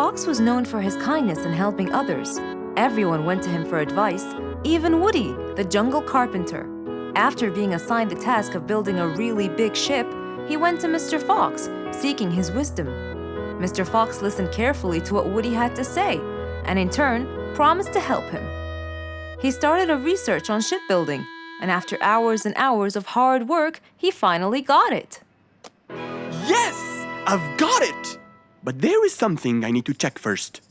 Fox was known for his kindness in helping others. Everyone went to him for advice, even Woody, the jungle carpenter. After being assigned the task of building a really big ship, he went to Mr. Fox, seeking his wisdom. Mr. Fox listened carefully to what Woody had to say, and in turn, promised to help him. He started a research on shipbuilding, and after hours and hours of hard work, he finally got it. Yes! I've got it! But there is something I need to check first.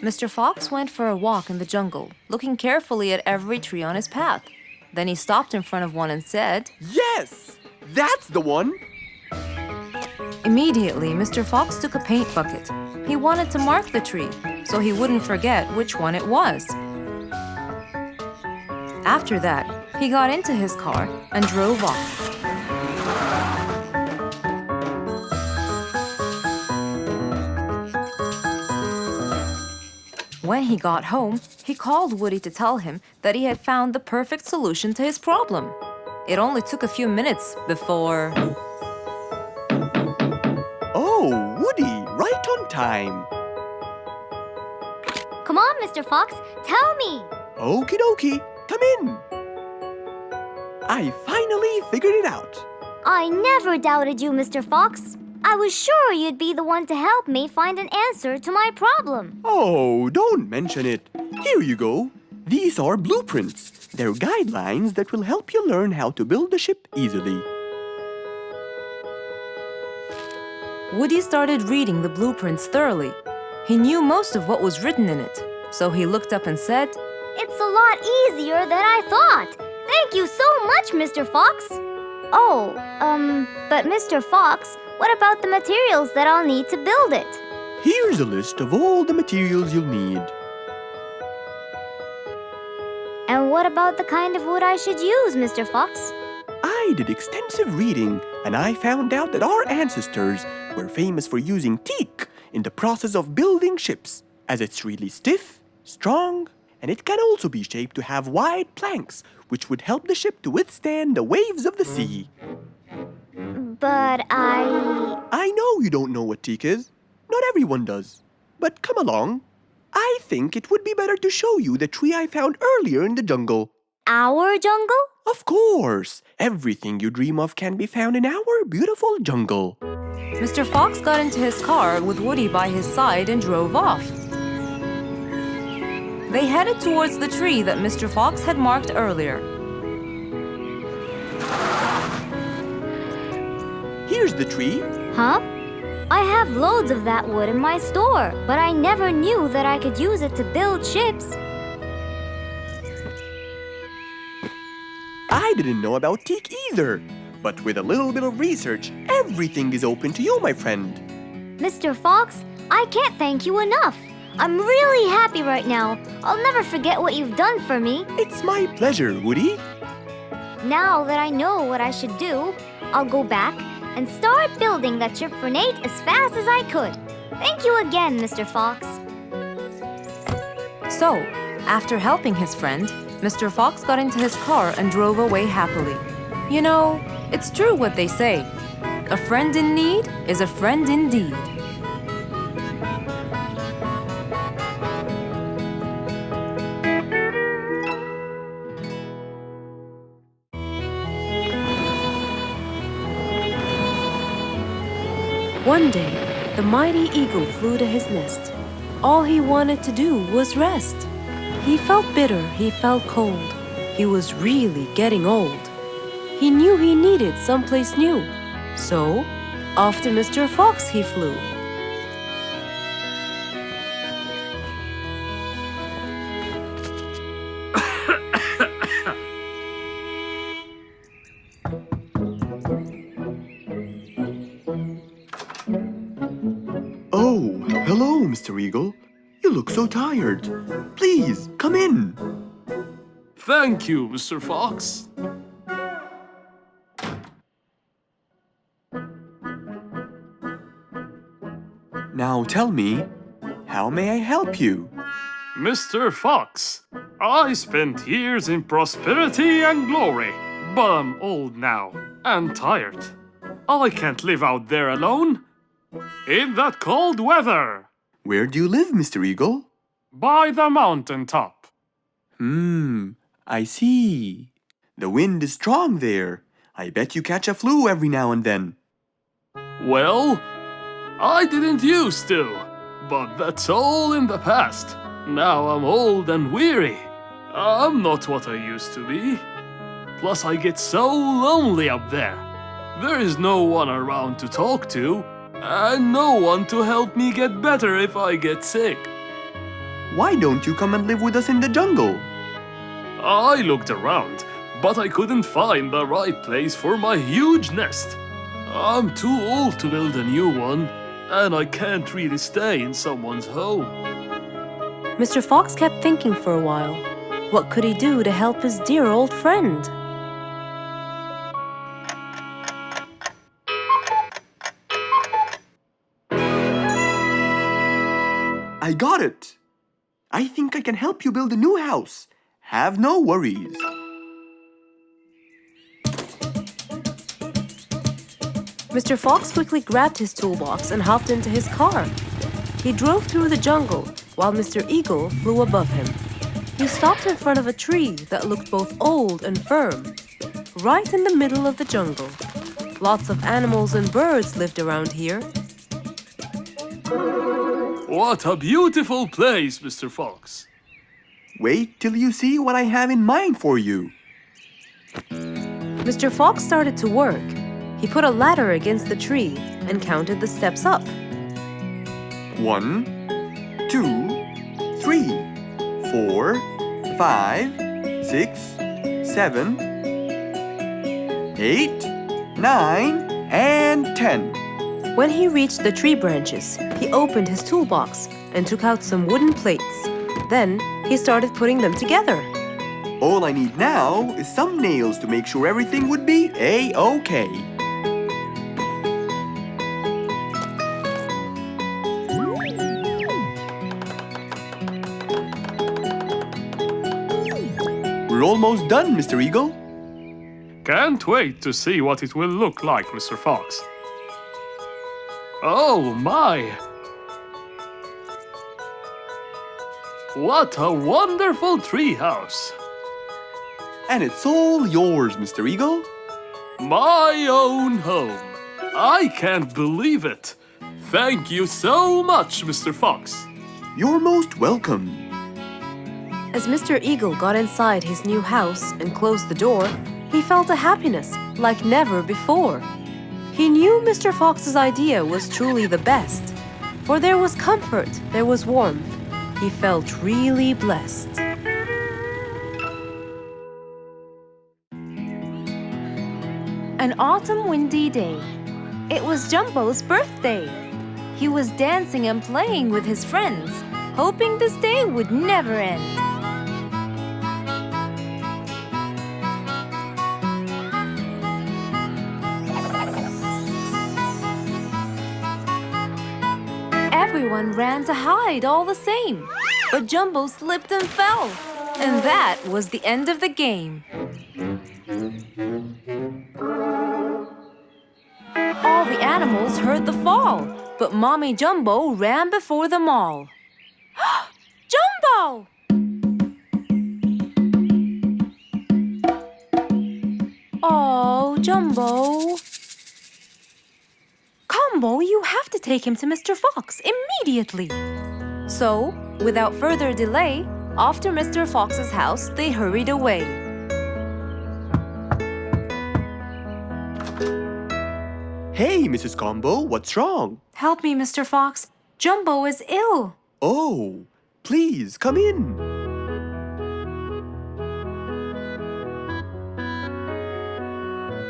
Mr. Fox went for a walk in the jungle, looking carefully at every tree on his path. Then he stopped in front of one and said, Yes! That's the one! Immediately, Mr. Fox took a paint bucket. He wanted to mark the tree, so he wouldn't forget which one it was. After that, he got into his car and drove off. When he got home, he called Woody to tell him that he had found the perfect solution to his problem. It only took a few minutes before... Oh, Woody, right on time. Come on, Mr. Fox, tell me. Okie dokie, come in. I finally figured it out. I never doubted you, Mr. Fox. I was sure you'd be the one to help me find an answer to my problem. Oh, don't mention it. Here you go. These are blueprints. They're guidelines that will help you learn how to build a ship easily. Woody started reading the blueprints thoroughly. He knew most of what was written in it, so he looked up and said, It's a lot easier than I thought. Thank you so much, Mr. Fox. Oh, but Mr. Fox, what about the materials that I'll need to build it? Here's a list of all the materials you'll need. And what about the kind of wood I should use, Mr. Fox? I did extensive reading, and I found out that our ancestors were famous for using teak in the process of building ships, as it's really stiff, strong, and it can also be shaped to have wide planks, which would help the ship to withstand the waves of the sea. But I know you don't know what teak is. Not everyone does. But come along. I think it would be better to show you the tree I found earlier in the jungle. Our jungle? Of course! Everything you dream of can be found in our beautiful jungle. Mr. Fox got into his car with Woody by his side and drove off. They headed towards the tree that Mr. Fox had marked earlier. Here's the tree. Huh? I have loads of that wood in my store, but I never knew that I could use it to build ships. I didn't know about teak either. But with a little bit of research, everything is open to you, my friend. Mr. Fox, I can't thank you enough. I'm really happy right now. I'll never forget what you've done for me. It's my pleasure, Woody. Now that I know what I should do, I'll go back and start building that ship for Nate as fast as I could. Thank you again, Mr. Fox. So, after helping his friend, Mr. Fox got into his car and drove away happily. You know, it's true what they say. A friend in need is a friend indeed. One day, the mighty eagle flew to his nest. All he wanted to do was rest. He felt bitter, he felt cold. He was really getting old. He knew he needed someplace new. So, off to Mr. Fox he flew. Oh, hello, Mr. Eagle. You look so tired. Please, come in. Thank you, Mr. Fox. Now tell me, how may I help you? Mr. Fox, I spent years in prosperity and glory, but I'm old now and tired. I can't live out there alone in that cold weather. Where do you live, Mr. Eagle? By the mountain top. I see. The wind is strong there. I bet you catch a flu every now and then. Well, I didn't used to, but that's all in the past. Now I'm old and weary. I'm not what I used to be. Plus, I get so lonely up there. There is no one around to talk to, and no one to help me get better if I get sick. Why don't you come and live with us in the jungle? I looked around, but I couldn't find the right place for my huge nest. I'm too old to build a new one, and I can't really stay in someone's home. Mr. Fox kept thinking for a while. What could he do to help his dear old friend? I got it! I think I can help you build a new house. Have no worries. Mr. Fox quickly grabbed his toolbox and hopped into his car. He drove through the jungle while Mr. Eagle flew above him. He stopped in front of a tree that looked both old and firm, right in the middle of the jungle. Lots of animals and birds lived around here. What a beautiful place, Mr. Fox. Wait till you see what I have in mind for you. Mr. Fox started to work. He put a ladder against the tree and counted the steps up. 1, 2, 3, 4, 5, 6, 7, 8, 9, and 10. When he reached the tree branches, he opened his toolbox and took out some wooden plates. Then he started putting them together. All I need now is some nails to make sure everything would be A-OK. We're almost done, Mr. Eagle. Can't wait to see what it will look like, Mr. Fox. Oh my! What a wonderful treehouse! And it's all yours, Mr. Eagle. My own home. I can't believe it. Thank you so much, Mr. Fox. You're most welcome. As Mr. Eagle got inside his new house and closed the door, he felt a happiness like never before. He knew Mr. Fox's idea was truly the best, for there was comfort, there was warmth. He felt really blessed. An autumn windy day. It was Jumbo's birthday. He was dancing and playing with his friends, hoping this day would never end. Everyone ran to hide all the same, but Jumbo slipped and fell. And that was the end of the game. All the animals heard the fall, but Mommy Jumbo ran before them all. Jumbo! Oh, Jumbo. Combo, you have to take him to Mr. Fox immediately. So, without further delay, off to Mr. Fox's house they hurried away. Hey, Mrs. Combo, what's wrong? Help me, Mr. Fox. Jumbo is ill. Oh, please, come in.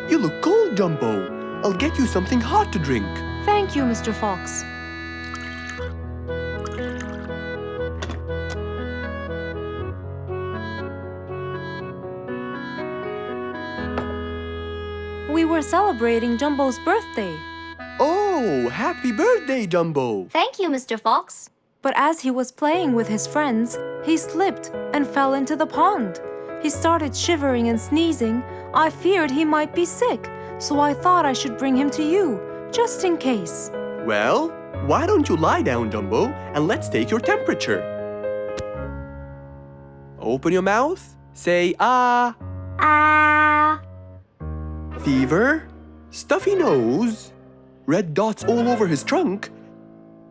You look cold, Jumbo. I'll get you something hot to drink. Thank you, Mr. Fox. We were celebrating Jumbo's birthday. Oh, happy birthday, Jumbo. Thank you, Mr. Fox. But as he was playing with his friends, he slipped and fell into the pond. He started shivering and sneezing. I feared he might be sick, so I thought I should bring him to you, just in case. Well, Why don't you lie down, Jumbo, and let's take your temperature. Open your mouth. Say ah. Ah. Fever, stuffy nose, red dots all over his trunk.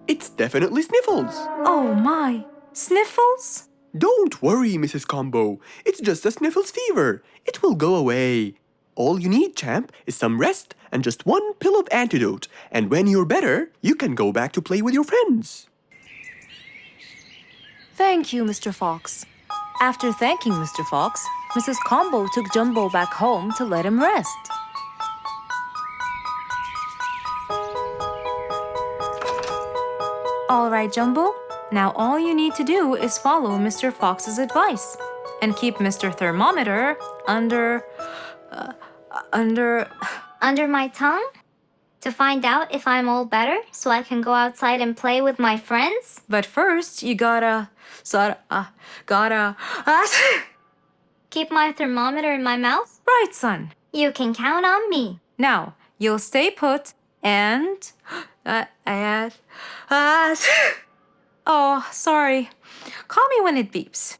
It's definitely sniffles. Oh my, sniffles? Don't worry, Mrs. Combo. It's just a sniffles fever. It will go away. All you need, champ, is some rest and just one pill of antidote. And when you're better, you can go back to play with your friends. Thank you, Mr. Fox. After thanking Mr. Fox, Mrs. Combo took Jumbo back home to let him rest. All right, Jumbo. Now all you need to do is follow Mr. Fox's advice and keep Mr. Thermometer under Under my tongue? To find out if I'm all better so I can go outside and play with my friends? But first, you gotta Keep my thermometer in my mouth? right, son. You can count on me. Now, you'll stay put and oh, sorry. Call me when it beeps.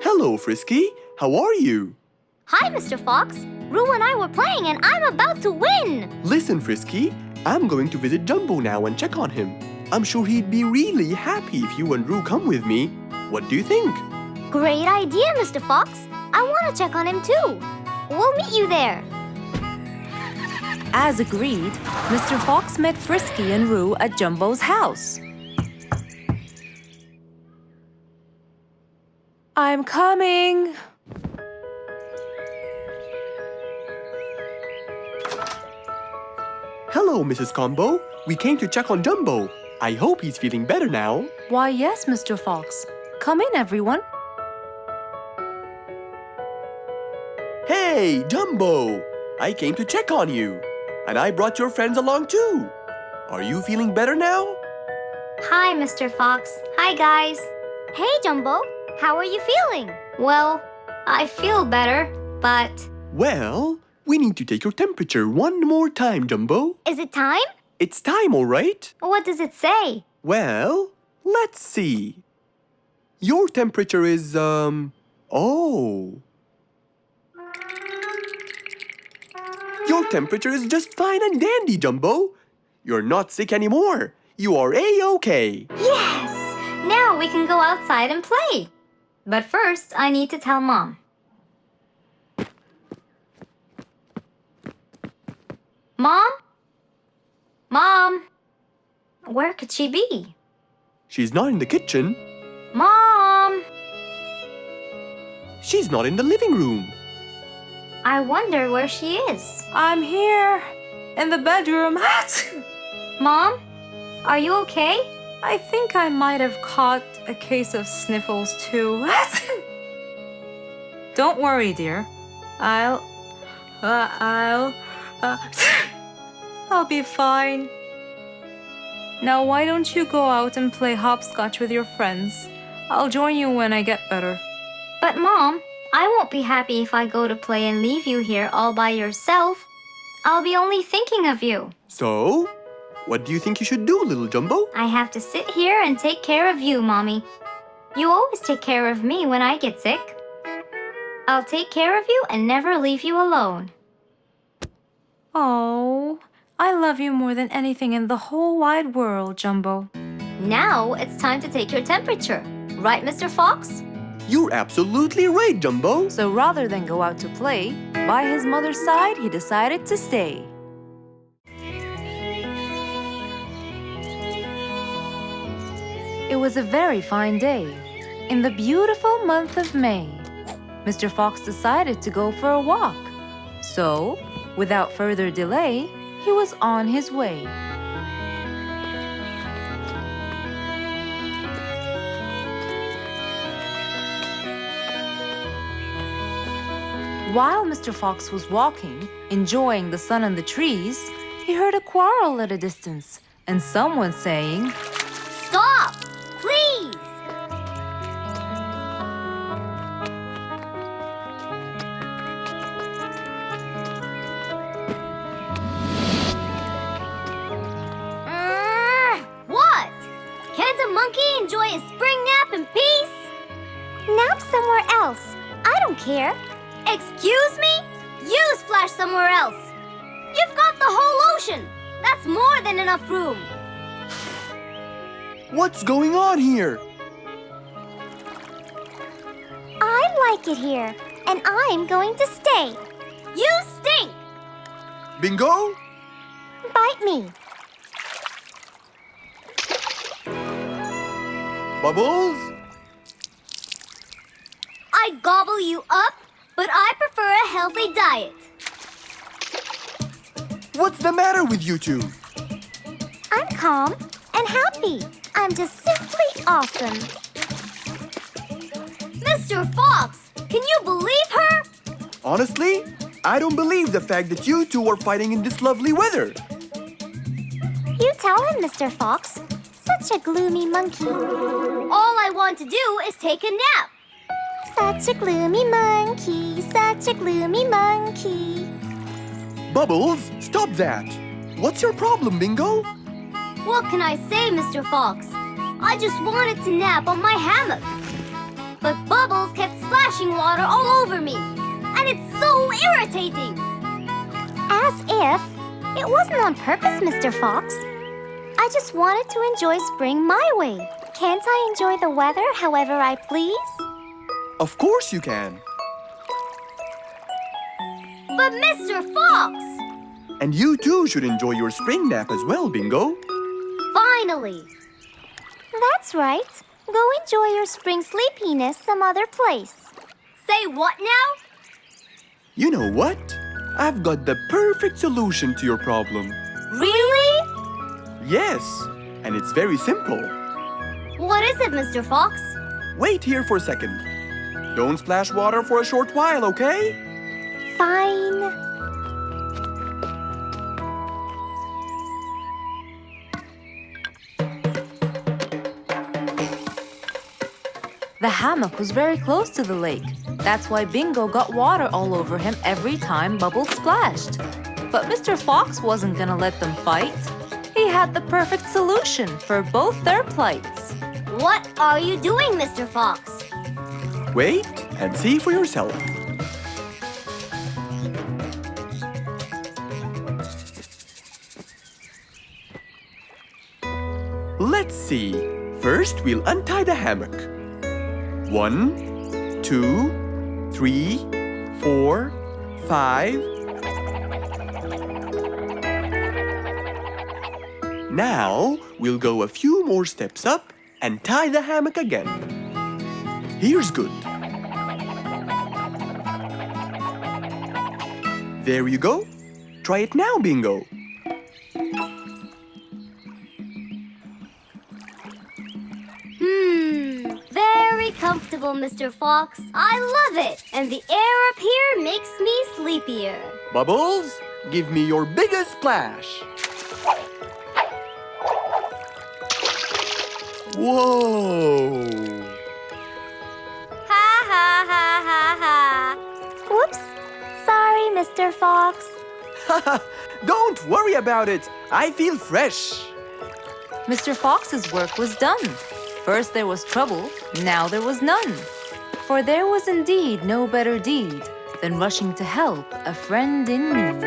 Hello, Frisky. How are you? Hi, Mr. Fox. Roo and I were playing and I'm about to win. Listen, Frisky. I'm going to visit Jumbo now and check on him. I'm sure he'd be really happy if you and Roo come with me. What do you think? Great idea, Mr. Fox. I want to check on him too. We'll meet you there. As agreed, Mr. Fox met Frisky and Roo at Jumbo's house. I'm coming. Hello, Mrs. Combo. We came to check on Jumbo. I hope he's feeling better now. Why, yes, Mr. Fox. Come in, everyone. Hey, Jumbo! I came to check on you. And I brought your friends along too. Are you feeling better now? Hi, Mr. Fox. Hi, guys. Hey, Jumbo. How are you feeling? Well, I feel better, but... Well, we need to take your temperature one more time, Jumbo. Is it time? It's time, all right? What does it say? Well, let's see. Your temperature is, oh. Your temperature is just fine and dandy, Jumbo. You're not sick anymore. You are A-OK. Yes! Now we can go outside and play. But first, I need to tell Mom. Mom? Mom? Where could she be? She's not in the kitchen. Mom! She's not in the living room. I wonder where she is. I'm here in the bedroom. Mom? Are you okay? I think I might have caught a case of sniffles too. Don't worry, dear. I'll be fine. Now why don't you go out and play hopscotch with your friends? I'll join you when I get better. But Mom, I won't be happy if I go to play and leave you here all by yourself. I'll be only thinking of you. So, what do you think you should do, little Jumbo? I have to sit here and take care of you, Mommy. You always take care of me when I get sick. I'll take care of you and never leave you alone. Oh, I love you more than anything in the whole wide world, Jumbo. Now it's time to take your temperature. Right, Mr. Fox? You're absolutely right, Jumbo. So rather than go out to play, by his mother's side, he decided to stay. It was a very fine day, in the beautiful month of May. Mr. Fox decided to go for a walk. So, without further delay, he was on his way. While Mr. Fox was walking, enjoying the sun and the trees, he heard a quarrel at a distance and someone saying, Stop! Please! What? Can't a monkey enjoy a spring nap in peace? Nap somewhere else. I don't care. Excuse me? You splash somewhere else. You've got the whole ocean. That's more than enough room. What's going on here? I like it here, and I'm going to stay. You stink! Bingo? Bite me. Bubbles? I gobble you up, but I prefer a healthy diet. What's the matter with you two? I'm calm and happy. I'm just simply awesome. Mr. Fox, can you believe her? Honestly, I don't believe the fact that you two are fighting in this lovely weather. You tell him, Mr. Fox. Such a gloomy monkey. All I want to do is take a nap. Such a gloomy monkey, such a gloomy monkey. Bubbles, stop that. What's your problem, Bingo? What can I say, Mr. Fox? I just wanted to nap on my hammock. But Bubbles kept splashing water all over me. And it's so irritating. As if it wasn't on purpose, Mr. Fox. I just wanted to enjoy spring my way. Can't I enjoy the weather however I please? Of course you can. But Mr. Fox! And you too should enjoy your spring nap as well, Bingo. Finally! That's right. Go enjoy your spring sleepiness some other place. Say what now? You know what? I've got the perfect solution to your problem. Really? Yes, and it's very simple. What is it, Mr. Fox? Wait here for a second. Don't splash water for a short while, okay? Fine. The hammock was very close to the lake. That's why Bingo got water all over him every time Bubbles splashed. But Mr. Fox wasn't gonna let them fight. He had the perfect solution for both their plights. What are you doing, Mr. Fox? Wait and see for yourself. Let's see. First, we'll untie the hammock. 1, 2, 3, 4, 5. Now, we'll go a few more steps up and tie the hammock again. Here's good. There you go. Try it now, Bingo. Very comfortable, Mr. Fox. I love it. And the air up here makes me sleepier. Bubbles, give me your biggest splash. Whoa! Ha ha ha ha ha. Whoops. Sorry, Mr. Fox. Don't worry about it. I feel fresh. Mr. Fox's work was done. First there was trouble, now there was none. For there was indeed no better deed than rushing to help a friend in need.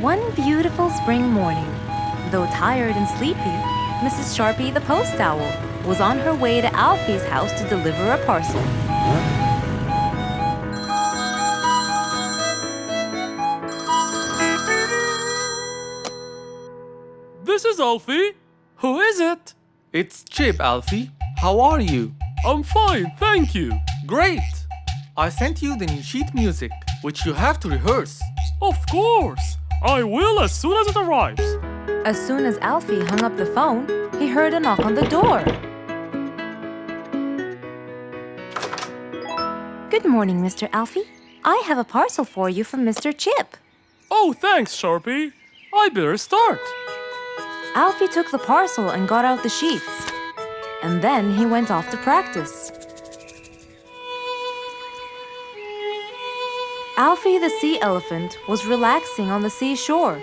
One beautiful spring morning, though tired and sleepy, Mrs. Sharpie the post owl was on her way to Alfie's house to deliver a parcel. This is Alfie. Who is it? It's Chip, Alfie. How are you? I'm fine, thank you. Great! I sent you the new sheet music, which you have to rehearse. Of course. I will as soon as it arrives. As soon as Alfie hung up the phone, he heard a knock on the door. Good morning, Mr. Alfie. I have a parcel for you from Mr. Chip. Oh, thanks, Sharpie. I better start. Alfie took the parcel and got out the sheets. And then he went off to practice. Alfie the sea elephant was relaxing on the seashore,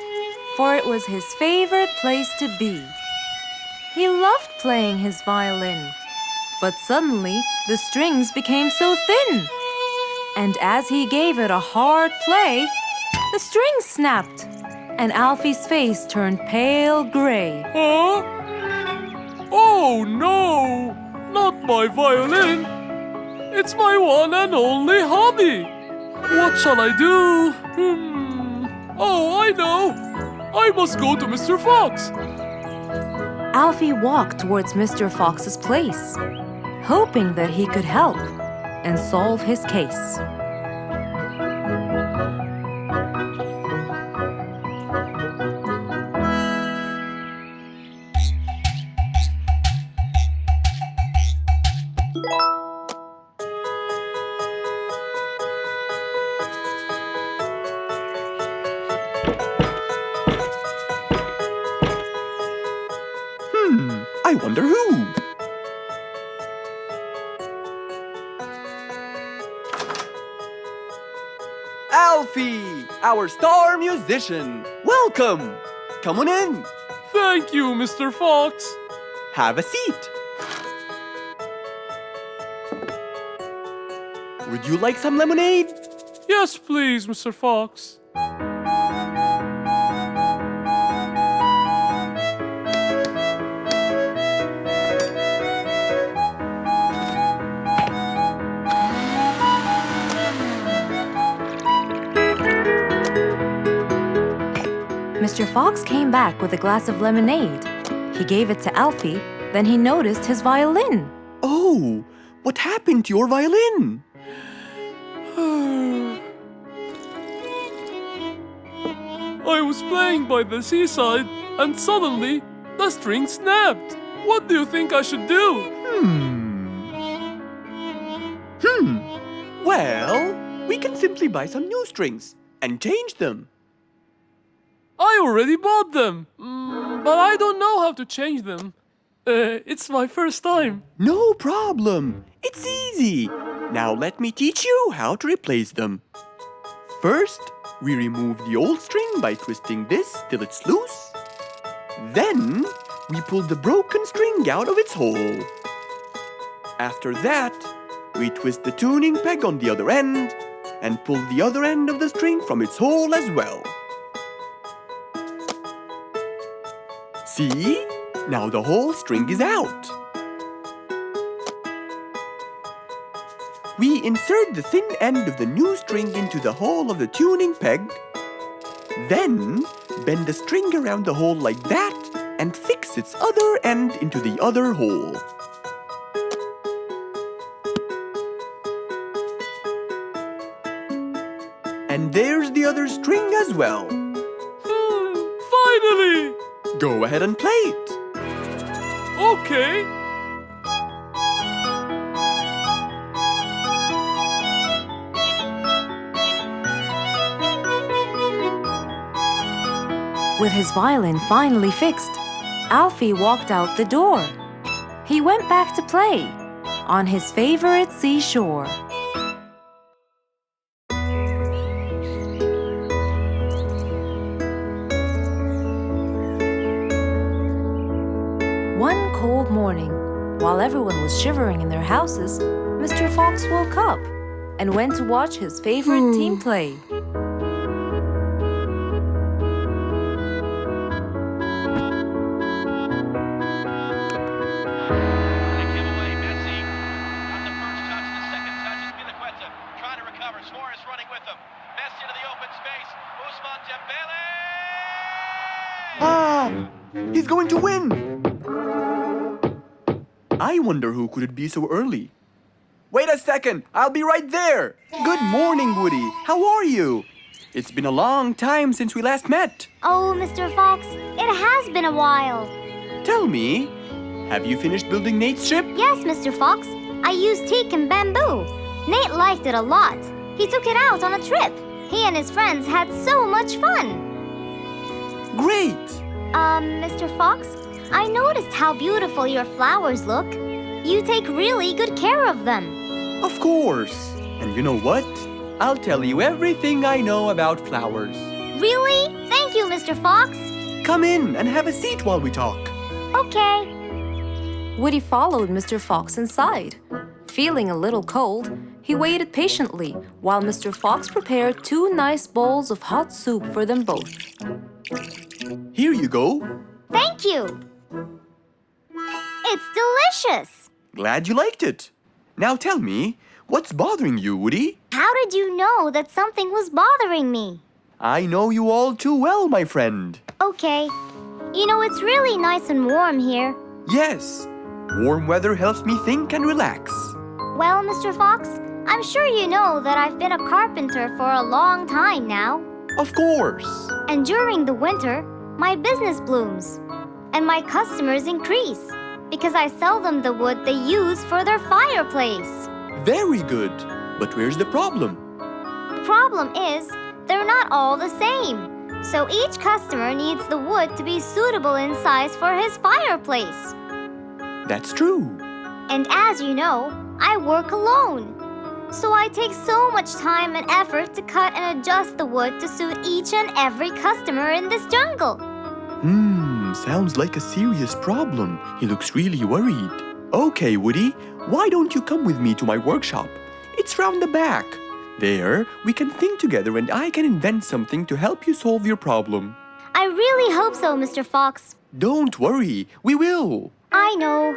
for it was his favorite place to be. He loved playing his violin, but suddenly the strings became so thin. And as he gave it a hard play, the strings snapped, and Alfie's face turned pale gray. Huh? Oh no! Not my violin! It's my one and only hobby! What shall I do? Oh, I know! I must go to Mr. Fox! Alfie walked towards Mr. Fox's place, hoping that he could help and solve his case. I wonder who? Alfie, our star musician. Welcome. Come on in. Thank you, Mr. Fox. Have a seat. Would you like some lemonade? Yes, please, Mr. Fox. Mr. Fox came back with a glass of lemonade. He gave it to Alfie, then he noticed his violin. Oh, what happened to your violin? I was playing by the seaside, and suddenly the string snapped. What do you think I should do? Well, we can simply buy some new strings and change them. I already bought them, but I don't know how to change them. It's my first time. No problem. It's easy. Now let me teach you how to replace them. First, we remove the old string by twisting this till it's loose. Then, we pull the broken string out of its hole. After that, we twist the tuning peg on the other end and pull the other end of the string from its hole as well. See? Now the whole string is out. We insert the thin end of the new string into the hole of the tuning peg. Then, bend the string around the hole like that and fix its other end into the other hole. And there's the other string as well. Finally! Go ahead and play it. Okay. With his violin finally fixed, Alfie walked out the door. He went back to play on his favorite seashore. One cold morning, while everyone was shivering in their houses, Mr. Fox woke up and went to watch his favorite team play. He's going to win! I wonder who could it be so early? Wait a second! I'll be right there! Good morning, Woody. How are you? It's been a long time since we last met. Oh, Mr. Fox, It has been a while. Tell me, have you finished building Nate's ship? Yes, Mr. Fox. I used teak and bamboo. Nate liked it a lot. He took it out on a trip. He and his friends had so much fun. Great! Mr. Fox, I noticed how beautiful your flowers look. You take really good care of them. Of course. And you know what? I'll tell you everything I know about flowers. Really? Thank you, Mr. Fox. Come in and have a seat while we talk. Okay. Woody followed Mr. Fox inside. Feeling a little cold, he waited patiently while Mr. Fox prepared 2 nice bowls of hot soup for them both. Here you go. Thank you. It's delicious. Glad you liked it. Now tell me, what's bothering you, Woody? How did you know that something was bothering me? I know you all too well, my friend. Okay. You know, it's really nice and warm here. Yes, warm weather helps me think and relax. Well, Mr. Fox, I'm sure you know that I've been a carpenter for a long time now. Of course. And during the winter, my business blooms. And my customers increase because I sell them the wood they use for their fireplace. Very good. But where's the problem? The problem is, they're not all the same. So each customer needs the wood to be suitable in size for his fireplace. That's true. And as you know, I work alone. So I take so much time and effort to cut and adjust the wood to suit each and every customer in this jungle. Sounds like a serious problem. He looks really worried. Okay, Woody, why don't you come with me to my workshop? It's round the back. There, we can think together and I can invent something to help you solve your problem. I really hope so, Mr. Fox. Don't worry, we will. I know.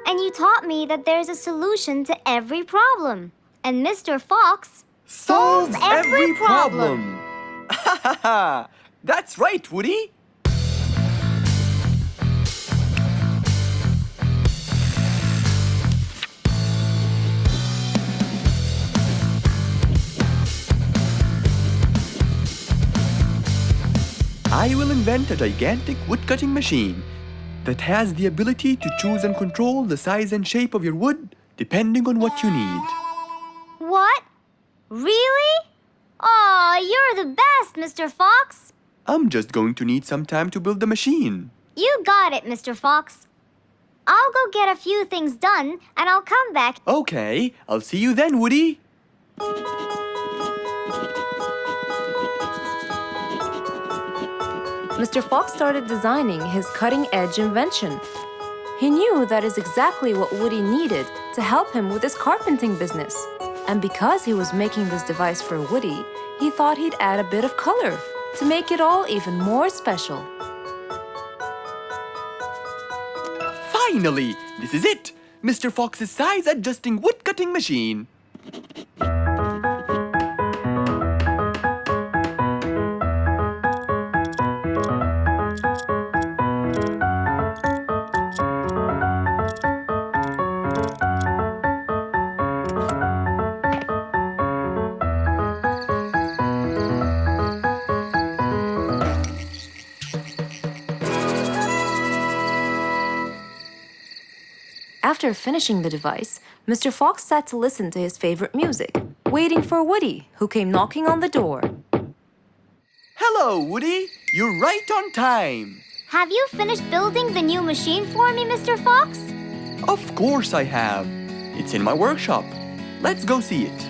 And you taught me that there's a solution to every problem. And Mr. Fox solves every problem. Ha ha ha! That's right, Woody. I will invent a gigantic wood-cutting machine that has the ability to choose and control the size and shape of your wood depending on what you need. What? Really? Aw, you're the best, Mr. Fox. I'm just going to need some time to build the machine. You got it, Mr. Fox. I'll go get a few things done and I'll come back. Okay, I'll see you then, Woody. Mr. Fox started designing his cutting-edge invention. He knew that is exactly what Woody needed to help him with his carpenting business. And because he was making this device for Woody, he thought he'd add a bit of color to make it all even more special. Finally, this is it! Mr. Fox's size-adjusting wood-cutting machine. After finishing the device, Mr. Fox sat to listen to his favorite music, waiting for Woody, who came knocking on the door. Hello, Woody. You're right on time. Have you finished building the new machine for me, Mr. Fox? Of course I have. It's in my workshop. Let's go see it.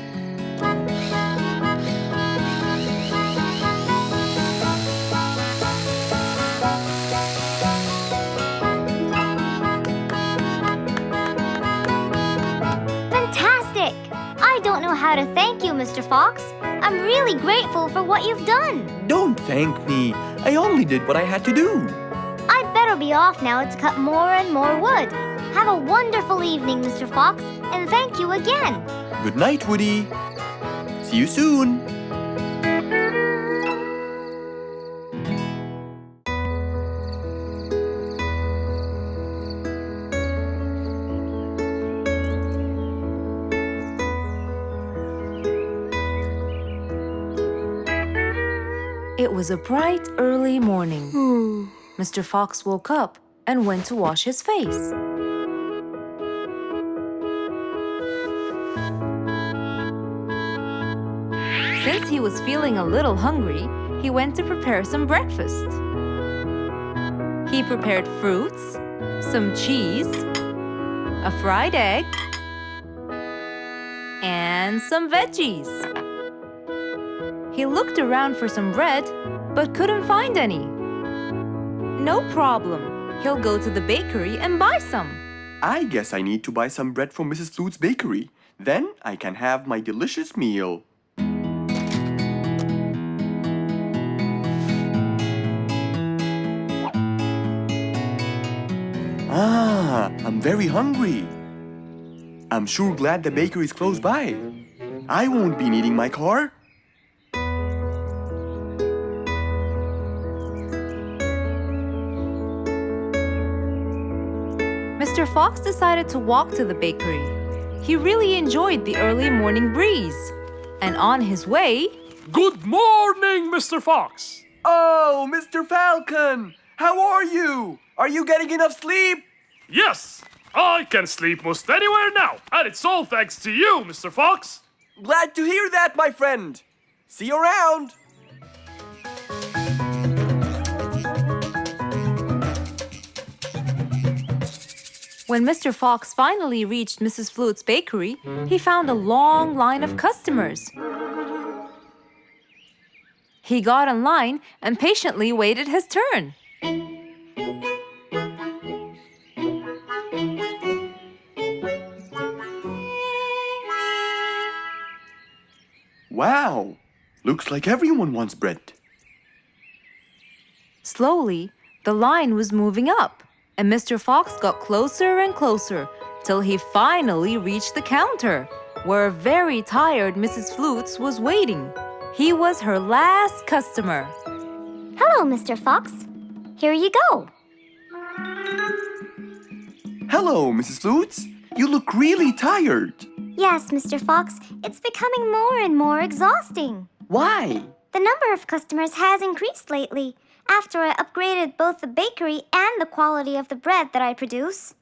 Fantastic! I don't know how to thank you, Mr. Fox. I'm really grateful for what you've done. Don't thank me. I only did what I had to do. I'd better be off now to cut more and more wood. Have a wonderful evening, Mr. Fox, and thank you again. Good night, Woody. See you soon. It was a bright, early morning. Mr. Fox woke up and went to wash his face. Since he was feeling a little hungry, he went to prepare some breakfast. He prepared fruits, some cheese, a fried egg, and some veggies. He looked around for some bread, but couldn't find any. No problem. He'll go to the bakery and buy some. I guess I need to buy some bread from Mrs. Flute's bakery. Then I can have my delicious meal. I'm very hungry. I'm sure glad the bakery is close by. I won't be needing my car. Mr. Fox decided to walk to the bakery. He really enjoyed the early morning breeze. And on his way... Good morning, Mr. Fox! Oh, Mr. Falcon! How are you? Are you getting enough sleep? Yes, I can sleep most anywhere now, and it's all thanks to you, Mr. Fox. Glad to hear that, my friend. See you around. When Mr. Fox finally reached Mrs. Flute's bakery, he found a long line of customers. He got in line and patiently waited his turn. Wow, looks like everyone wants bread. Slowly, the line was moving up, and Mr. Fox got closer and closer till he finally reached the counter, where a very tired Mrs. Flutes was waiting. He was her last customer. Hello, Mr. Fox. Here you go. Hello, Mrs. Flutes. You look really tired. Yes, Mr. Fox, it's becoming more and more exhausting. Why? The number of customers has increased lately after I upgraded both the bakery and the quality of the bread that I produce.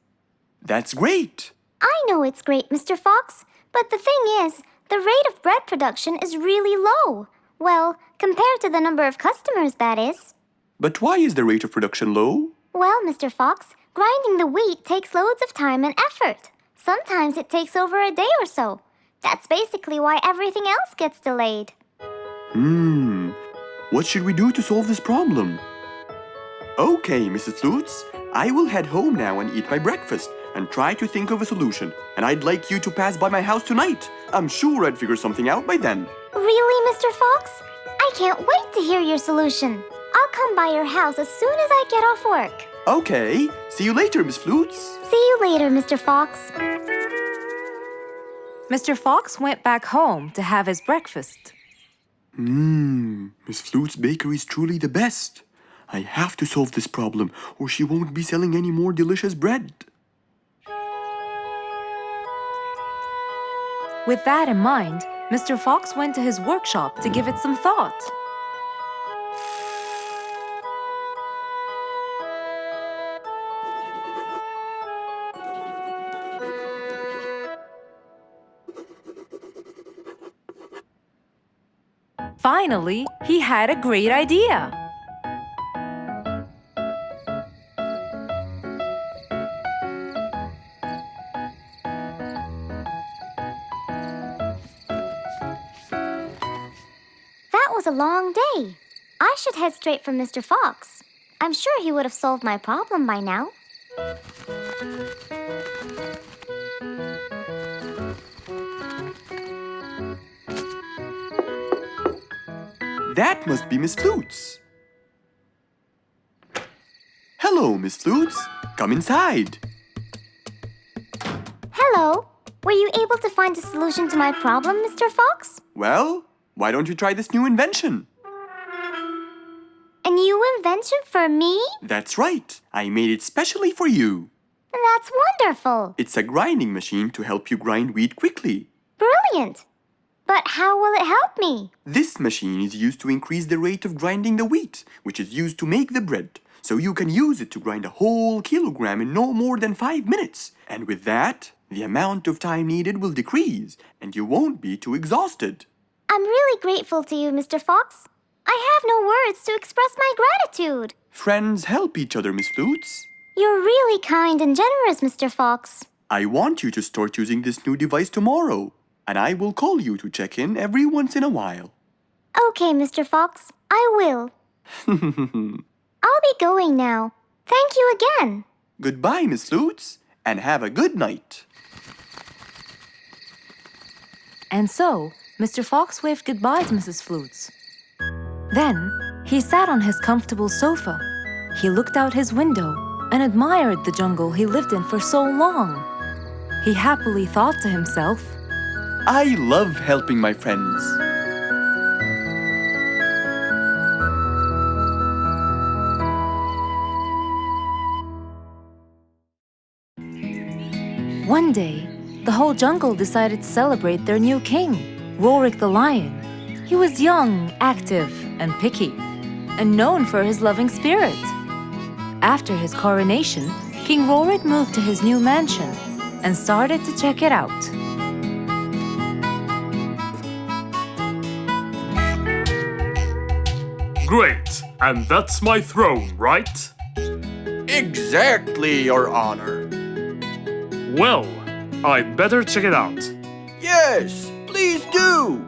That's great. I know it's great, Mr. Fox, but the thing is, the rate of bread production is really low. Well, compared to the number of customers, that is. But why is the rate of production low? Well, Mr. Fox, grinding the wheat takes loads of time and effort. Sometimes it takes over a day or so. That's basically why everything else gets delayed. What should we do to solve this problem? Okay, Mrs. Flutes, I will head home now and eat my breakfast and try to think of a solution. And I'd like you to pass by my house tonight. I'm sure I'd figure something out by then. Really, Mr. Fox? I can't wait to hear your solution. I'll come by your house as soon as I get off work. Okay, see you later, Miss Flutes. See you later, Mr. Fox. Mr. Fox went back home to have his breakfast. Miss Flute's bakery is truly the best. I have to solve this problem or she won't be selling any more delicious bread. With that in mind, Mr. Fox went to his workshop to give it some thought. Finally, he had a great idea. That was a long day. I should head straight for Mr. Fox. I'm sure he would have solved my problem by now. That must be Miss Flutes. Hello, Miss Flutes. Come inside. Hello. Were you able to find a solution to my problem, Mr. Fox? Well, why don't you try this new invention? A new invention for me? That's right. I made it specially for you. That's wonderful. It's a grinding machine to help you grind wheat quickly. Brilliant. But how will it help me? This machine is used to increase the rate of grinding the wheat, which is used to make the bread. so you can use it to grind a whole kilogram in no more than 5 minutes. And with that, the amount of time needed will decrease, and you won't be too exhausted. I'm really grateful to you, Mr. Fox. I have no words to express my gratitude. Friends help each other, Miss Flutes. You're really kind and generous, Mr. Fox. I want you to start using this new device tomorrow, and I will call you to check in every once in a while. Okay, Mr. Fox, I will. I'll be going now. Thank you again. Goodbye, Miss Flutes, and have a good night. And so, Mr. Fox waved goodbye to Mrs. Flutes. Then, he sat on his comfortable sofa. He looked out his window and admired the jungle he lived in for so long. He happily thought to himself, I love helping my friends. One day, the whole jungle decided to celebrate their new king, Rorik the Lion. He was young, active, and picky, and known for his loving spirit. After his coronation, King Rorik moved to his new mansion and started to check it out. Great, and that's my throne, right? Exactly, Your Honor. Well, I'd better check it out. Yes, please do.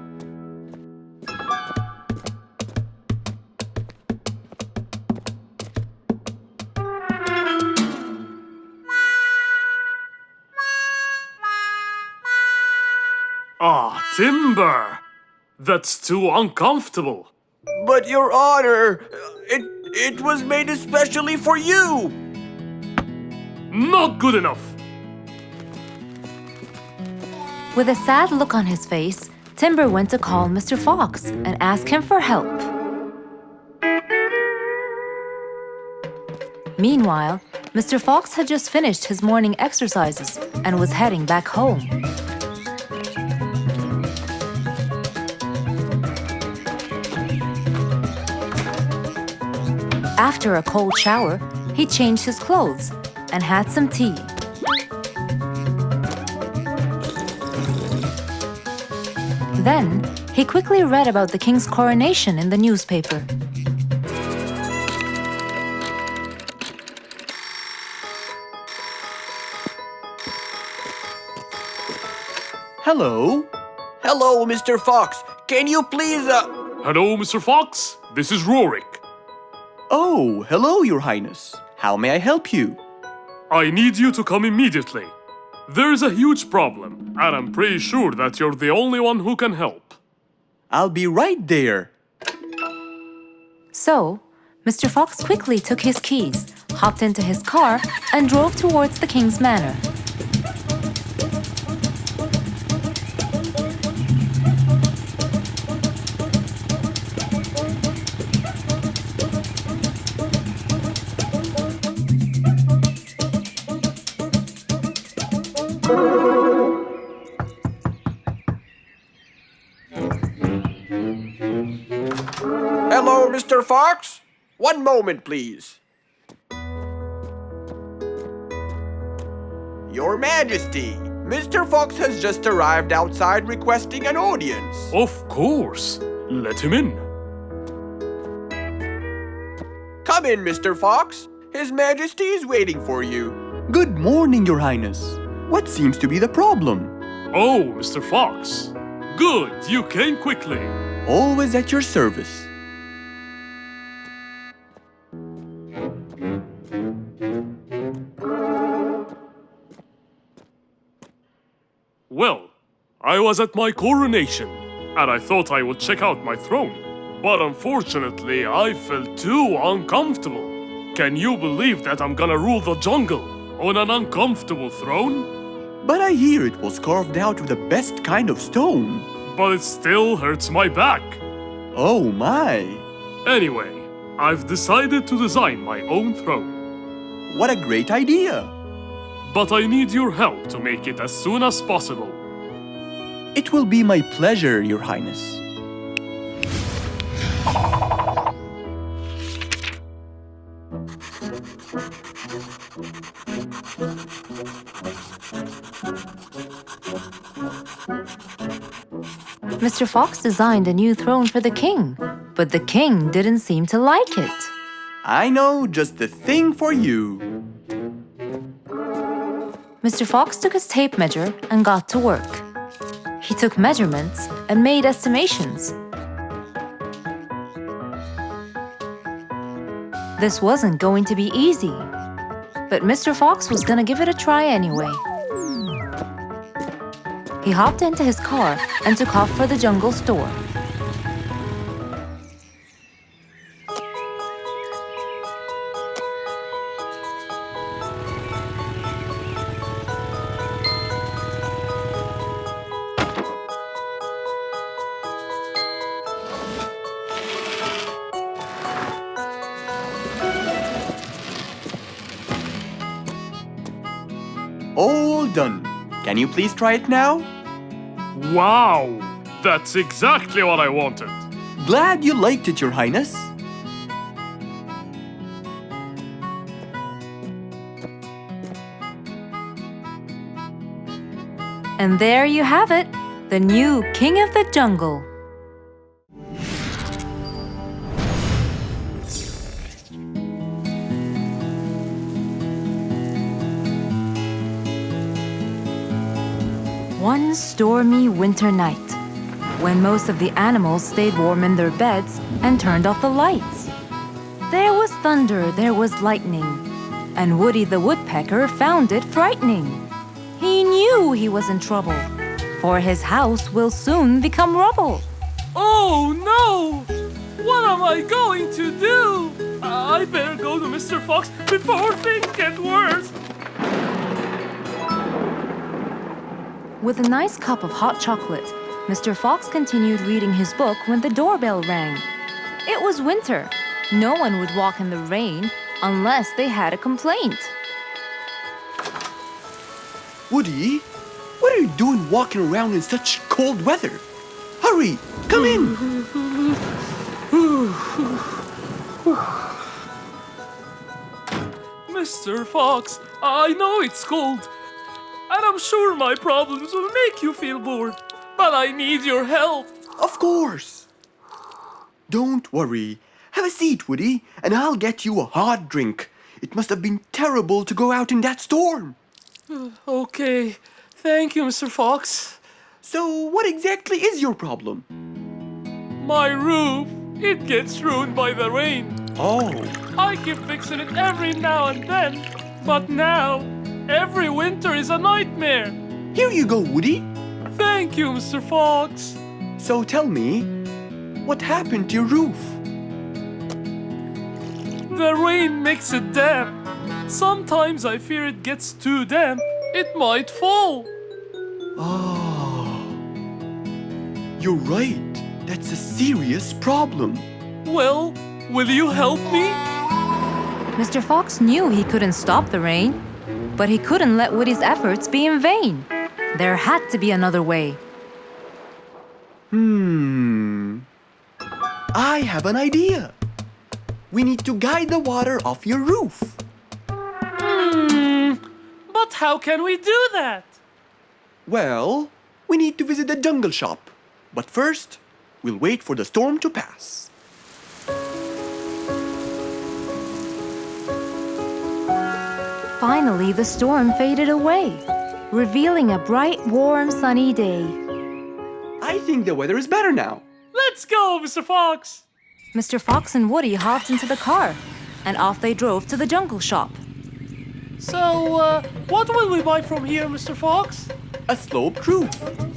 Ah, timber! That's too uncomfortable. But Your Honor, it was made especially for you. Not good enough. With a sad look on his face, Timber went to call Mr. Fox and ask him for help. Meanwhile, Mr. Fox had just finished his morning exercises and was heading back home. After a cold shower, he changed his clothes and had some tea. Then, he quickly read about the king's coronation in the newspaper. Hello? Hello, Mr. Fox. Can you please, Hello, Mr. Fox. This is Rorik. Oh, hello, Your Highness. How may I help you? I need you to come immediately. There's a huge problem, and I'm pretty sure that you're the only one who can help. I'll be right there. So, Mr. Fox quickly took his keys, hopped into his car, and drove towards the king's manor. Hello, Mr. Fox. One moment, please. Your Majesty, Mr. Fox has just arrived outside requesting an audience. Of course. Let him in. Come in, Mr. Fox. His Majesty is waiting for you. Good morning, Your Highness. What seems to be the problem? Oh, Mr. Fox. Good, you came quickly. Always at your service. Well, I was at my coronation, and I thought I would check out my throne. But unfortunately, I felt too uncomfortable. Can you believe that I'm gonna rule the jungle on an uncomfortable throne? But I hear it was carved out of the best kind of stone. But it still hurts my back. Oh my! Anyway, I've decided to design my own throne. What a great idea! But I need your help to make it as soon as possible. It will be my pleasure, Your Highness. Mr. Fox designed a new throne for the king, but the king didn't seem to like it. I know just the thing for you. Mr. Fox took his tape measure and got to work. He took measurements and made estimations. This wasn't going to be easy, but Mr. Fox was gonna give it a try anyway. He hopped into his car and took off for the jungle store. All done. Can you please try it now? Wow! That's exactly what I wanted. Glad you liked it, Your Highness. And there you have it, the new King of the Jungle. One stormy winter night, when most of the animals stayed warm in their beds and turned off the lights. There was thunder, there was lightning, and Woody the Woodpecker found it frightening. He knew he was in trouble, for his house will soon become rubble. Oh no! What am I going to do? I better go to Mr. Fox before things get worse. With a nice cup of hot chocolate, Mr. Fox continued reading his book when the doorbell rang. It was winter. No one would walk in the rain unless they had a complaint. Woody, what are you doing walking around in such cold weather? Hurry, come in. Mr. Fox, I know it's cold, and I'm sure my problems will make you feel bored, but I need your help. Of course. Don't worry. Have a seat, Woody, and I'll get you a hot drink. It must have been terrible to go out in that storm. Okay, thank you, Mr. Fox. So, what exactly is your problem? My roof, it gets ruined by the rain. Oh, I keep fixing it every now and then, but now, every winter is a nightmare. here you go, Woody. Thank you, Mr. Fox. So tell me, what happened to your roof? The rain makes it damp. Sometimes I fear it gets too damp. It might fall. Oh, you're right. That's a serious problem. Well, will you help me? Mr. Fox knew he couldn't stop the rain, but he couldn't let Woody's efforts be in vain. There had to be another way. I have an idea. We need to guide the water off your roof. But how can we do that? Well, we need to visit the jungle shop. But first, we'll wait for the storm to pass. Finally, the storm faded away, revealing a bright, warm, sunny day. I think the weather is better now. Let's go, Mr. Fox. Mr. Fox and Woody hopped into the car, and off they drove to the jungle shop. So, what will we buy from here, Mr. Fox? A sloped roof.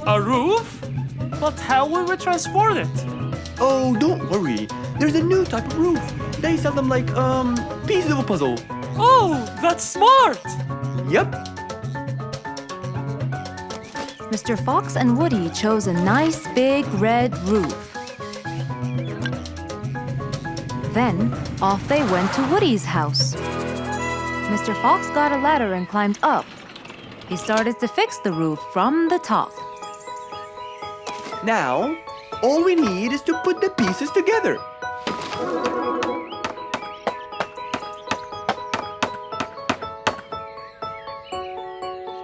A roof? But how will we transport it? Oh, don't worry. There's a new type of roof. They sell them like, pieces of a puzzle. Oh, that's smart! Yep. Mr. Fox and Woody chose a nice big red roof. Then, off they went to Woody's house. Mr. Fox got a ladder and climbed up. He started to fix the roof from the top. Now, all we need is to put the pieces together.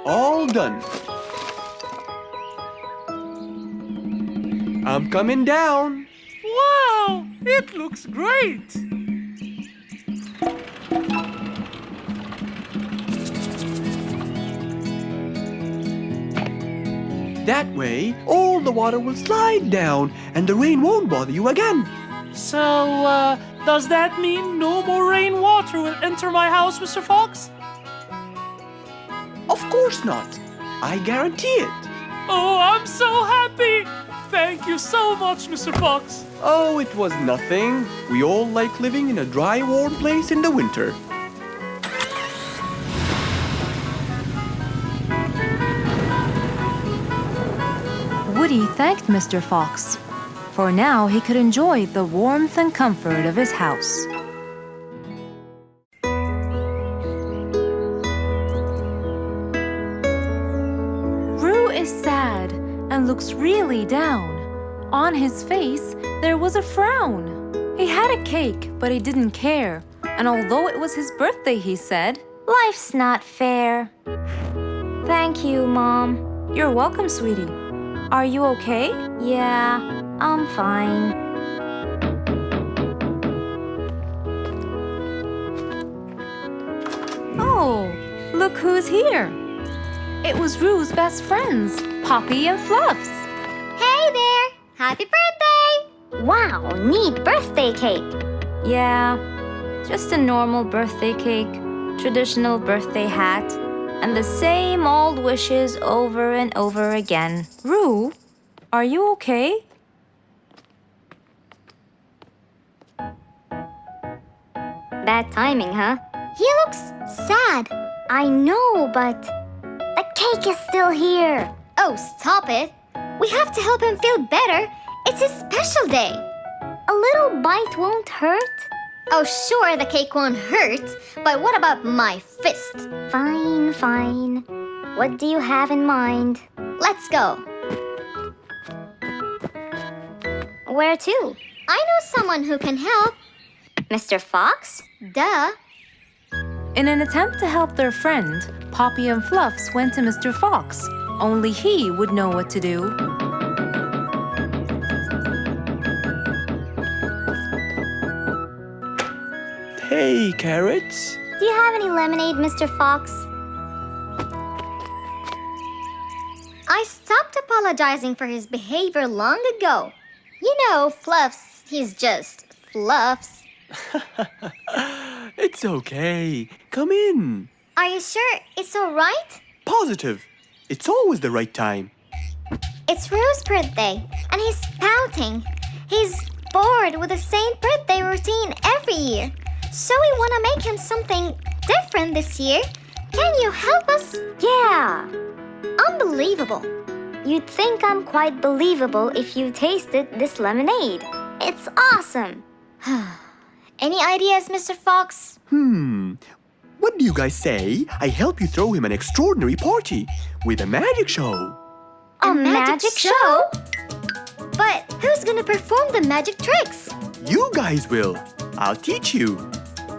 All done. I'm coming down. Wow, it looks great. That way, all the water will slide down and the rain won't bother you again. So, does that mean no more rainwater will enter my house, Mr. Fox? Of course not. I guarantee it. Oh, I'm so happy! Thank you so much, Mr. Fox. Oh, it was nothing. We all like living in a dry, warm place in the winter. Woody thanked Mr. Fox, for now he could enjoy the warmth and comfort of his house. Roo is sad and looks really down. On his face, there was a frown. He had a cake, but he didn't care. And although it was his birthday, he said, "Life's not fair." "Thank you, Mom." "You're welcome, sweetie. Are you okay?" "Yeah, I'm fine." Oh, look who's here. It was Roo's best friends, Poppy and Fluffs. Hey there! Happy birthday! Wow, neat birthday cake. Yeah, just a normal birthday cake, traditional birthday hat, and the same old wishes over and over again. Roo, are you okay? Bad timing, huh? He looks sad. I know, but the cake is still here. Oh, stop it. We have to help him feel better. It's his special day. A little bite won't hurt. Oh, sure, the cake won't hurt. But what about my fist? Fine, fine. What do you have in mind? Let's go. Where to? I know someone who can help. Mr. Fox? Duh. In an attempt to help their friend, Poppy and Fluffs went to Mr. Fox. Only he would know what to do. Hey, Carrots. Do you have any lemonade, Mr. Fox? I stopped apologizing for his behavior long ago. You know, Fluffs, he's just Fluffs. It's okay. Come in. Are you sure it's all right? Positive. It's always the right time. It's Roo's birthday, and he's pouting. He's bored with the same birthday routine every year. So we want to make him something different this year. Can you help us? Yeah. Unbelievable. You'd think I'm quite believable if you tasted this lemonade. It's awesome. Any ideas, Mr. Fox? What do you guys say? I help you throw him an extraordinary party with a magic show. A magic show? But who's gonna perform the magic tricks? You guys will. I'll teach you.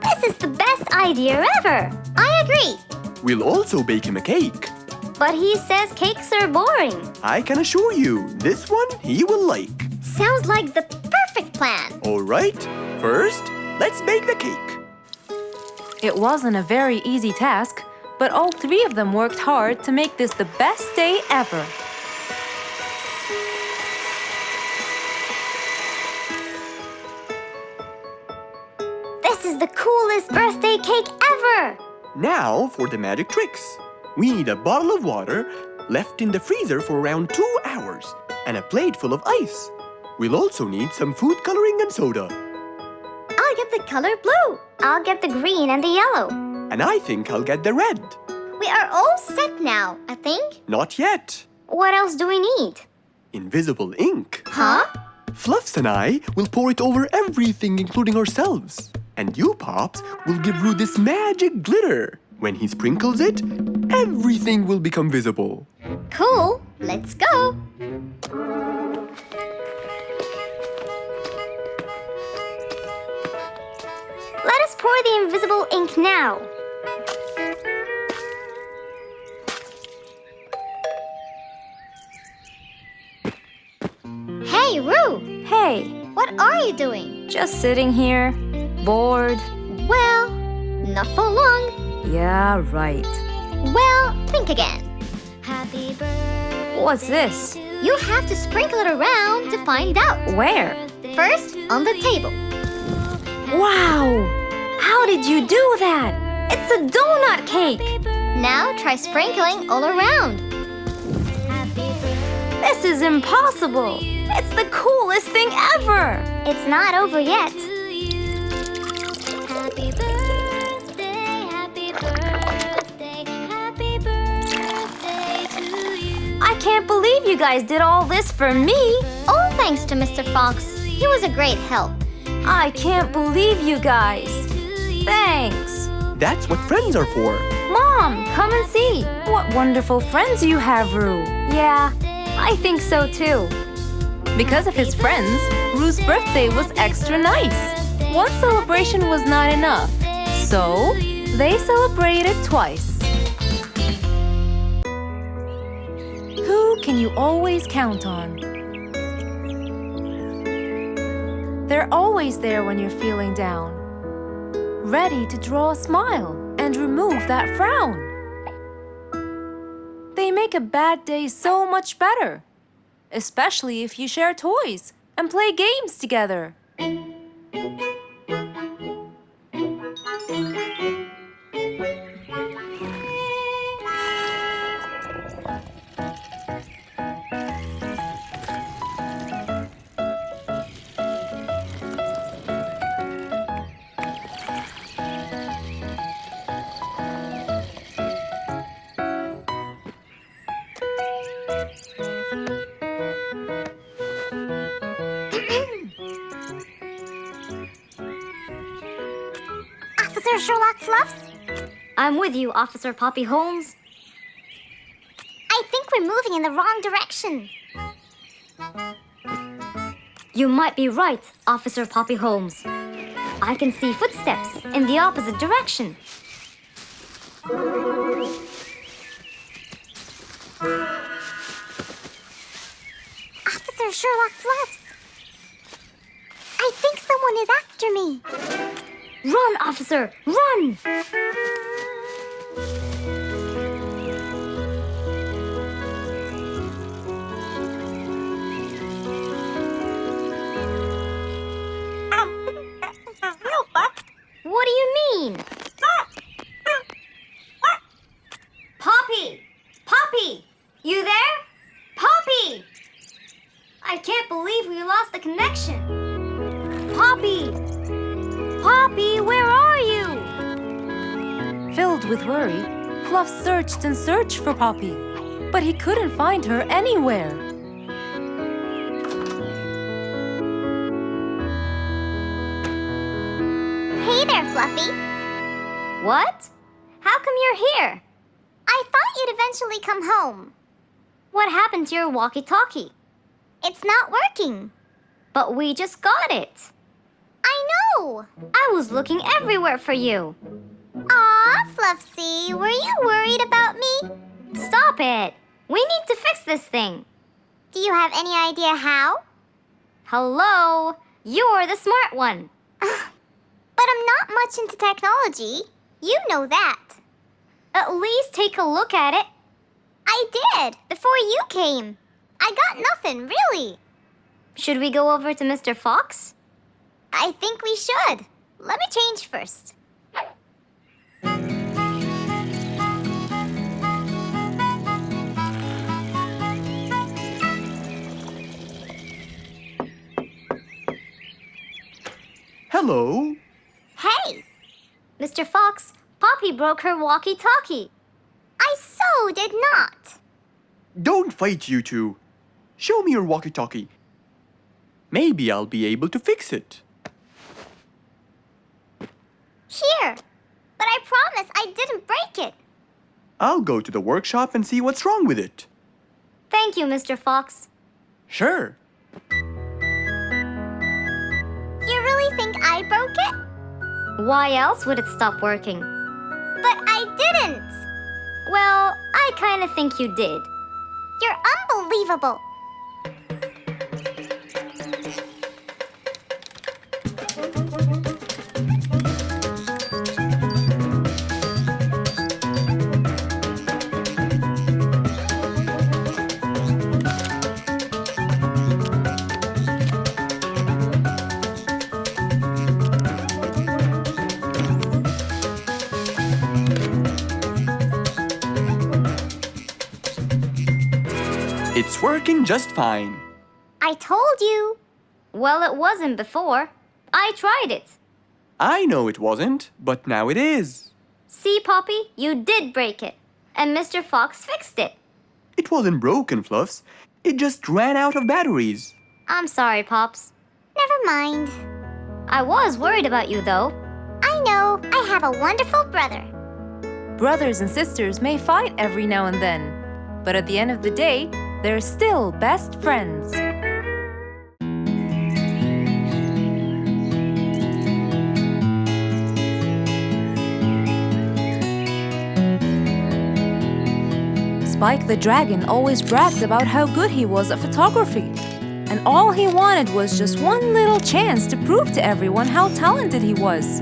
This is the best idea ever. I agree. We'll also bake him a cake. But he says cakes are boring. I can assure you, this one he will like. Sounds like the perfect plan. All right, first, let's bake the cake. It wasn't a very easy task, but all three of them worked hard to make this the best day ever. This is the coolest birthday cake ever. Now for the magic tricks. We need a bottle of water left in the freezer for around 2 hours and a plate full of ice. We'll also need some food coloring and soda. I'll get the color blue. I'll get the green and the yellow. And I think I'll get the red. We are all set now, I think. Not yet. What else do we need? Invisible ink. Huh? Fluffs and I will pour it over everything, including ourselves. And you, Pops, will give Roo this magic glitter. When he sprinkles it, everything will become visible. Cool. Let's go. Let us pour the invisible ink now. Hey, Roo! Hey, What are you doing? just sitting here, bored. Well, not for long. Yeah, right. Well, think again. Happy birthday. What's this? You have to sprinkle it around to find out. Where? First, on the table. Wow! How did you do that? It's a donut cake! Now try sprinkling all around. This is impossible! It's the coolest thing ever! It's not over yet. I can't believe you guys did all this for me! All thanks to Mr. Fox. He was a great help. I can't believe you guys! Thanks! That's what friends are for. Mom, come and see! What wonderful friends you have, Roo! Yeah, I think so too. Because of his friends, Roo's birthday was extra nice. One celebration was not enough, so they celebrated twice. Who can you always count on? They're always there when you're feeling down, ready to draw a smile and remove that frown. They make a bad day so much better, especially if you share toys and play games together. Officer Sherlock Fluffs? I'm with you, Officer Poppy Holmes. I think we're moving in the wrong direction. You might be right, Officer Poppy Holmes. I can see footsteps in the opposite direction. Officer Sherlock Fluffs. I think someone is after me. Run, officer! Run! What do you mean? Poppy! Poppy! You there? Poppy! I can't believe we lost the connection. Poppy! Poppy, where are you? Filled with worry, Fluff searched and searched for Poppy, but he couldn't find her anywhere. Hey there, Fluffy. What? How come you're here? I thought you'd eventually come home. What happened to your walkie-talkie? It's not working. But we just got it. I know! I was looking everywhere for you. Aw, Fluffsy, were you worried about me? Stop it! We need to fix this thing. Do you have any idea how? Hello? You're the smart one. But I'm not much into technology. You know that. At least take a look at it. I did, before you came. I got nothing, really. Should we go over to Mr. Fox? I think we should. Let me change first. Hello. Hey! Mr. Fox, Poppy broke her walkie-talkie. I so did not. Don't fight, you two. Show me your walkie-talkie. Maybe I'll be able to fix it. Here. But I promise I didn't break it. I'll go to the workshop and see what's wrong with it. Thank you, Mr. Fox. Sure. You really think I broke it? Why else would it stop working? But I didn't! Well, I kind of think you did. You're unbelievable. It's working just fine. I told you. Well, it wasn't before. I tried it. I know it wasn't, but now it is. See, Poppy, you did break it. And Mr. Fox fixed it. It wasn't broken, Fluffs. It just ran out of batteries. I'm sorry, Pops. Never mind. I was worried about you, though. I know. I have a wonderful brother. Brothers and sisters may fight every now and then, but at the end of the day, they're still best friends. Spike the dragon always bragged about how good he was at photography. And all he wanted was just one little chance to prove to everyone how talented he was.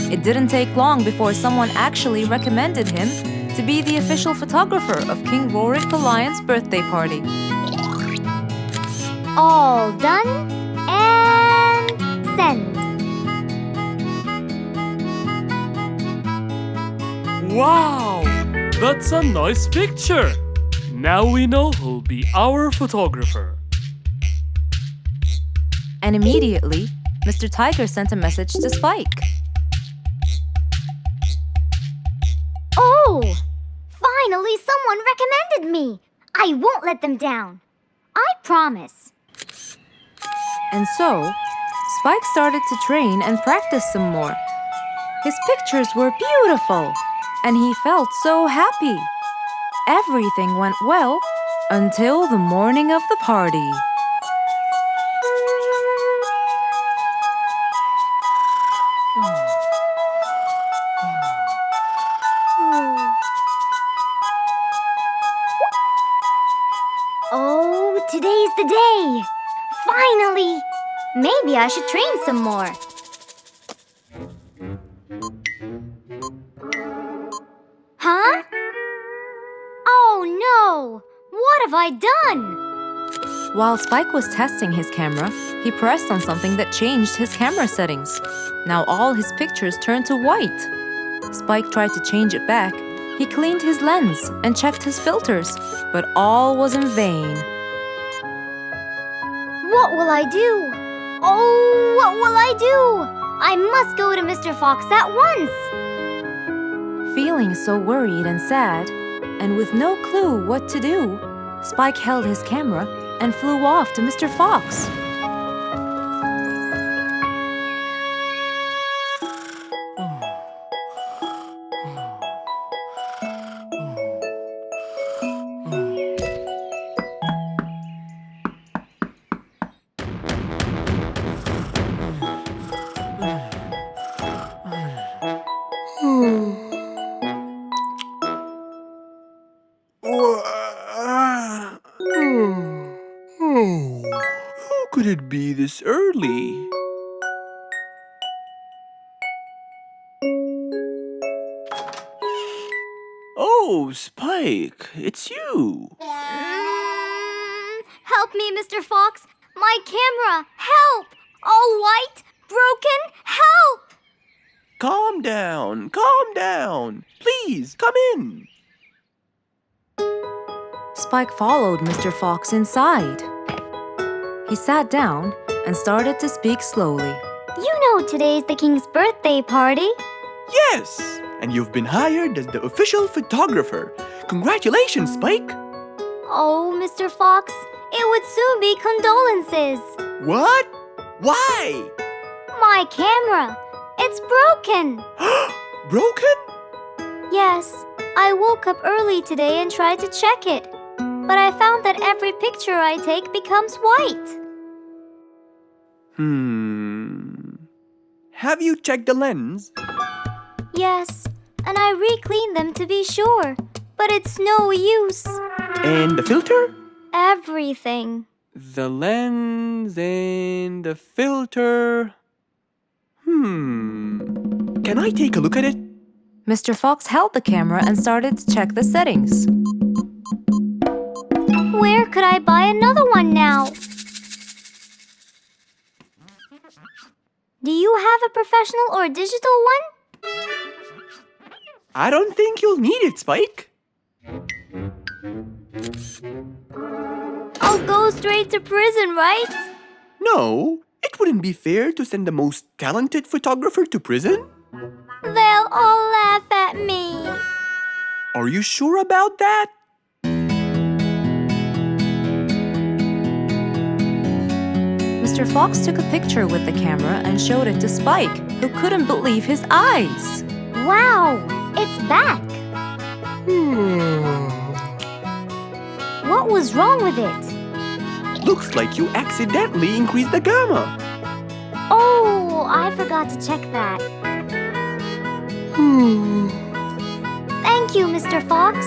It didn't take long before someone actually recommended him to be the official photographer of King Rorik the Lion's birthday party. All done and send. Wow! That's a nice picture! Now we know who'll be our photographer. And immediately, Mr. Tiger sent a message to Spike. Oh! Finally, someone recommended me. I won't let them down. I promise. And so, Spike started to train and practice some more. His pictures were beautiful, and he felt so happy. Everything went well until the morning of the party. Oh, today's the day. Finally. Maybe I should train some more. Huh? Oh no! What have I done? While Spike was testing his camera, he pressed on something that changed his camera settings. Now all his pictures turned to white. Spike tried to change it back. He cleaned his lens and checked his filters, but all was in vain. What will I do? Oh, what will I do? I must go to Mr. Fox at once. Feeling so worried and sad, and with no clue what to do, Spike held his camera and flew off to Mr. Fox. Who could it be this early? Oh, Spike, it's you. Help me, Mr. Fox. My camera. Help! All white, broken. Help! Calm down, calm down. Please, come in. Spike followed Mr. Fox inside. He sat down and started to speak slowly. You know today's the king's birthday party. Yes, and you've been hired as the official photographer. Congratulations, Spike. Oh, Mr. Fox, it would soon be condolences. What? Why? My camera. It's broken. Broken? Yes, I woke up early today and tried to check it. But I found that every picture I take becomes white. Have you checked the lens? Yes, and I re-cleaned them to be sure. But it's no use. And the filter? Everything. The lens and the filter. Can I take a look at it? Mr. Fox held the camera and started to check the settings. Where could I buy another one now? Do you have a professional or digital one? I don't think you'll need it, Spike. I'll go straight to prison, right? No, it wouldn't be fair to send the most talented photographer to prison. They'll all laugh at me. Are you sure about that? Mr. Fox took a picture with the camera and showed it to Spike, who couldn't believe his eyes. Wow, it's back. What was wrong with it? Looks like you accidentally increased the gamma. Oh, I forgot to check that. Thank you, Mr. Fox.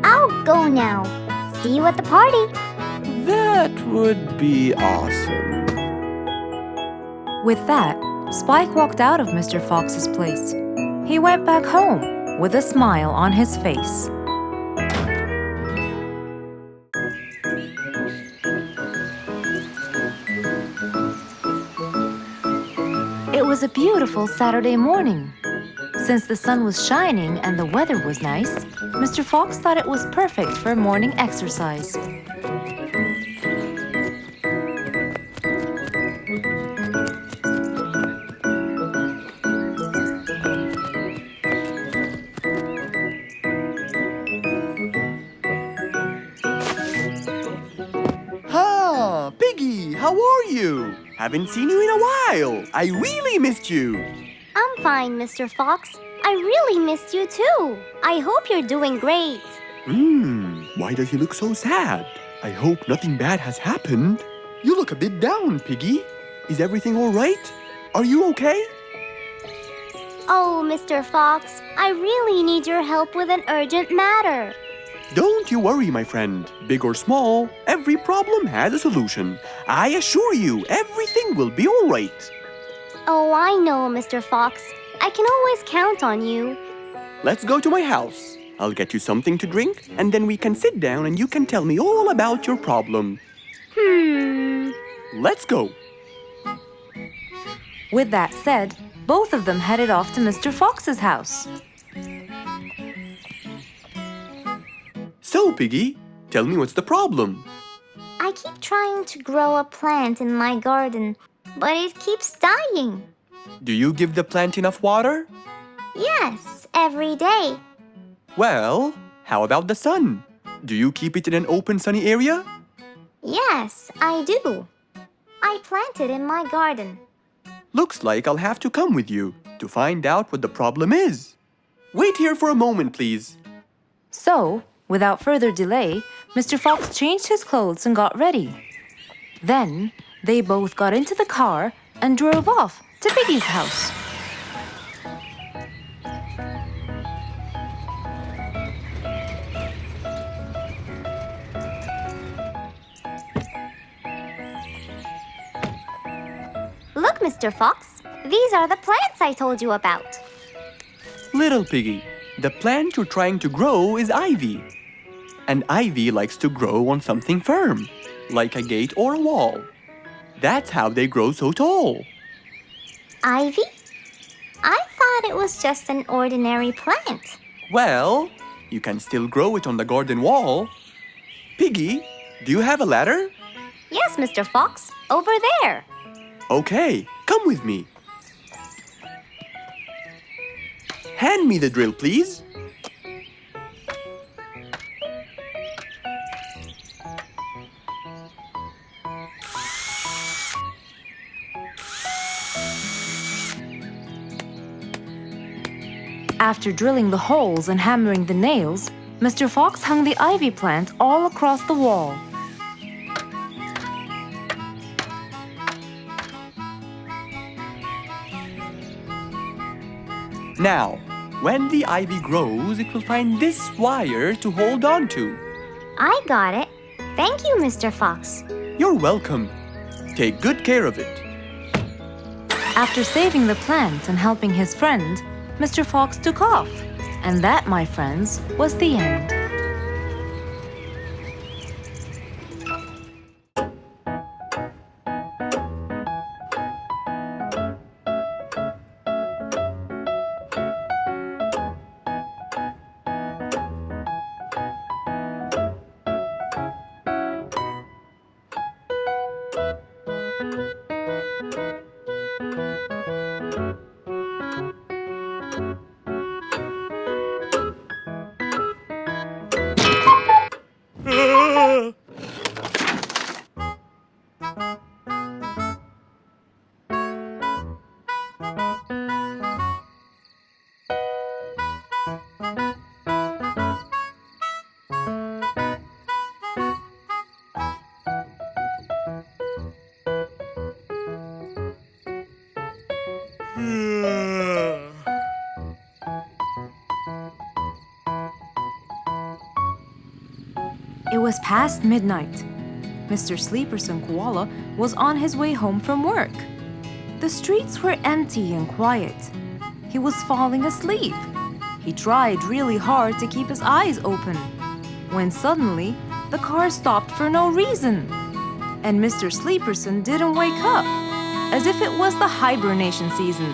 I'll go now. See you at the party. That would be awesome. With that, Spike walked out of Mr. Fox's place. He went back home with a smile on his face. It was a beautiful Saturday morning. Since the sun was shining and the weather was nice, Mr. Fox thought it was perfect for morning exercise. Ha, Piggy, how are you? Haven't seen you in a while. I really missed you. I'm fine, Mr. Fox. I really missed you too. I hope you're doing great. Why does he look so sad? I hope nothing bad has happened. You look a bit down, Piggy. Is everything all right? Are you okay? Oh, Mr. Fox, I really need your help with an urgent matter. Don't you worry, my friend. Big or small, every problem has a solution. I assure you, everything will be all right. Oh, I know, Mr. Fox. I can always count on you. Let's go to my house. I'll get you something to drink, and then we can sit down and you can tell me all about your problem. Let's go. With that said, both of them headed off to Mr. Fox's house. So, Piggy, tell me what's the problem? I keep trying to grow a plant in my garden, but it keeps dying. Do you give the plant enough water? Yes, every day. Well, how about the sun? Do you keep it in an open, sunny area? Yes, I do. I plant it in my garden. Looks like I'll have to come with you to find out what the problem is. Wait here for a moment, please. So, without further delay, Mr. Fox changed his clothes and got ready. Then, they both got into the car and drove off to Piggy's house. Look, Mr. Fox, these are the plants I told you about. Little Piggy, the plant you're trying to grow is ivy. And ivy likes to grow on something firm, like a gate or a wall. That's how they grow so tall. Ivy? I thought it was just an ordinary plant. Well, you can still grow it on the garden wall. Piggy, do you have a ladder? Yes, Mr. Fox, over there. Okay, come with me. Hand me the drill, please. After drilling the holes and hammering the nails, Mr. Fox hung the ivy plant all across the wall. Now, when the ivy grows, it will find this wire to hold on to. I got it. Thank you, Mr. Fox. You're welcome. Take good care of it. After saving the plant and helping his friend, Mr. Fox took off. And that, my friends, was the end. It was past midnight. Mr. Sleeperson Koala was on his way home from work. The streets were empty and quiet. He was falling asleep. He tried really hard to keep his eyes open, when suddenly the car stopped for no reason. And Mr. Sleeperson didn't wake up, as if it was the hibernation season.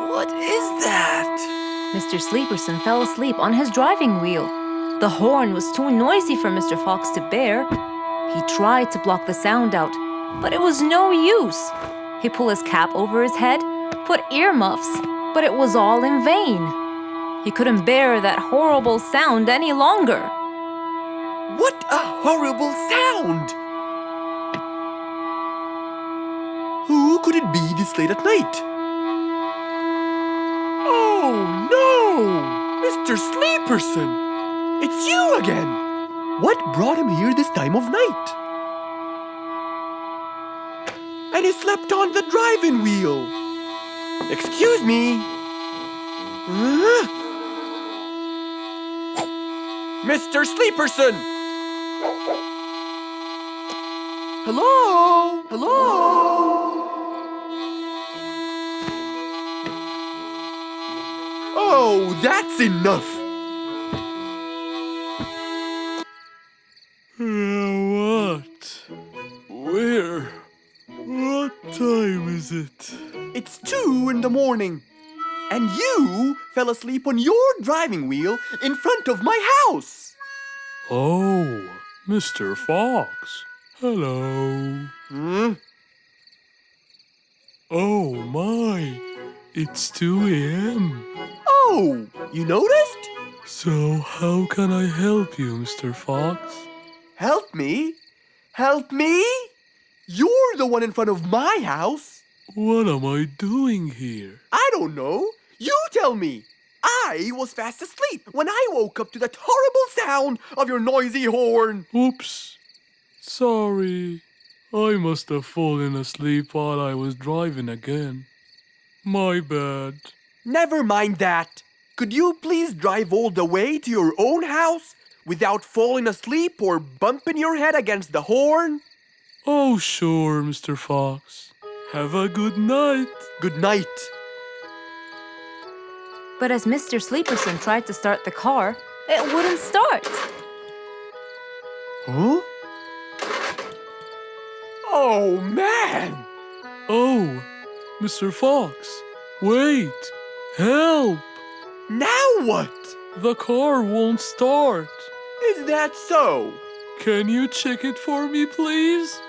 What is that? Mr. Sleeperson fell asleep on his driving wheel. The horn was too noisy for Mr. Fox to bear. He tried to block the sound out, but it was no use. He pulled his cap over his head, put earmuffs, but it was all in vain. He couldn't bear that horrible sound any longer. What a horrible sound! Who could it be this late at night? Oh no! Mr. Sleeperson! It's you again! What brought him here this time of night? And he slept on the driving wheel! Excuse me! Mr. Sleeperson! Hello? Hello? Oh, that's enough! What? Where? What time is it? It's 2 in the morning, and you fell asleep on your driving wheel in front of my house. Oh, Mr. Fox. Hello. Oh my, it's 2 a.m. Oh, you noticed? So how can I help you, Mr. Fox? Help me? Help me? You're the one in front of my house. What am I doing here? I don't know. You tell me. I was fast asleep when I woke up to that horrible sound of your noisy horn. Oops. Sorry. I must have fallen asleep while I was driving again. My bad. Never mind that. Could you please drive all the way to your own house without falling asleep or bumping your head against the horn? Oh, sure, Mr. Fox. Have a good night. Good night. But as Mr. Sleeperson tried to start the car, it wouldn't start. Huh? Oh, man! Oh, Mr. Fox. Wait. Help! Now what? The car won't start. Is that so? Can you check it for me, please?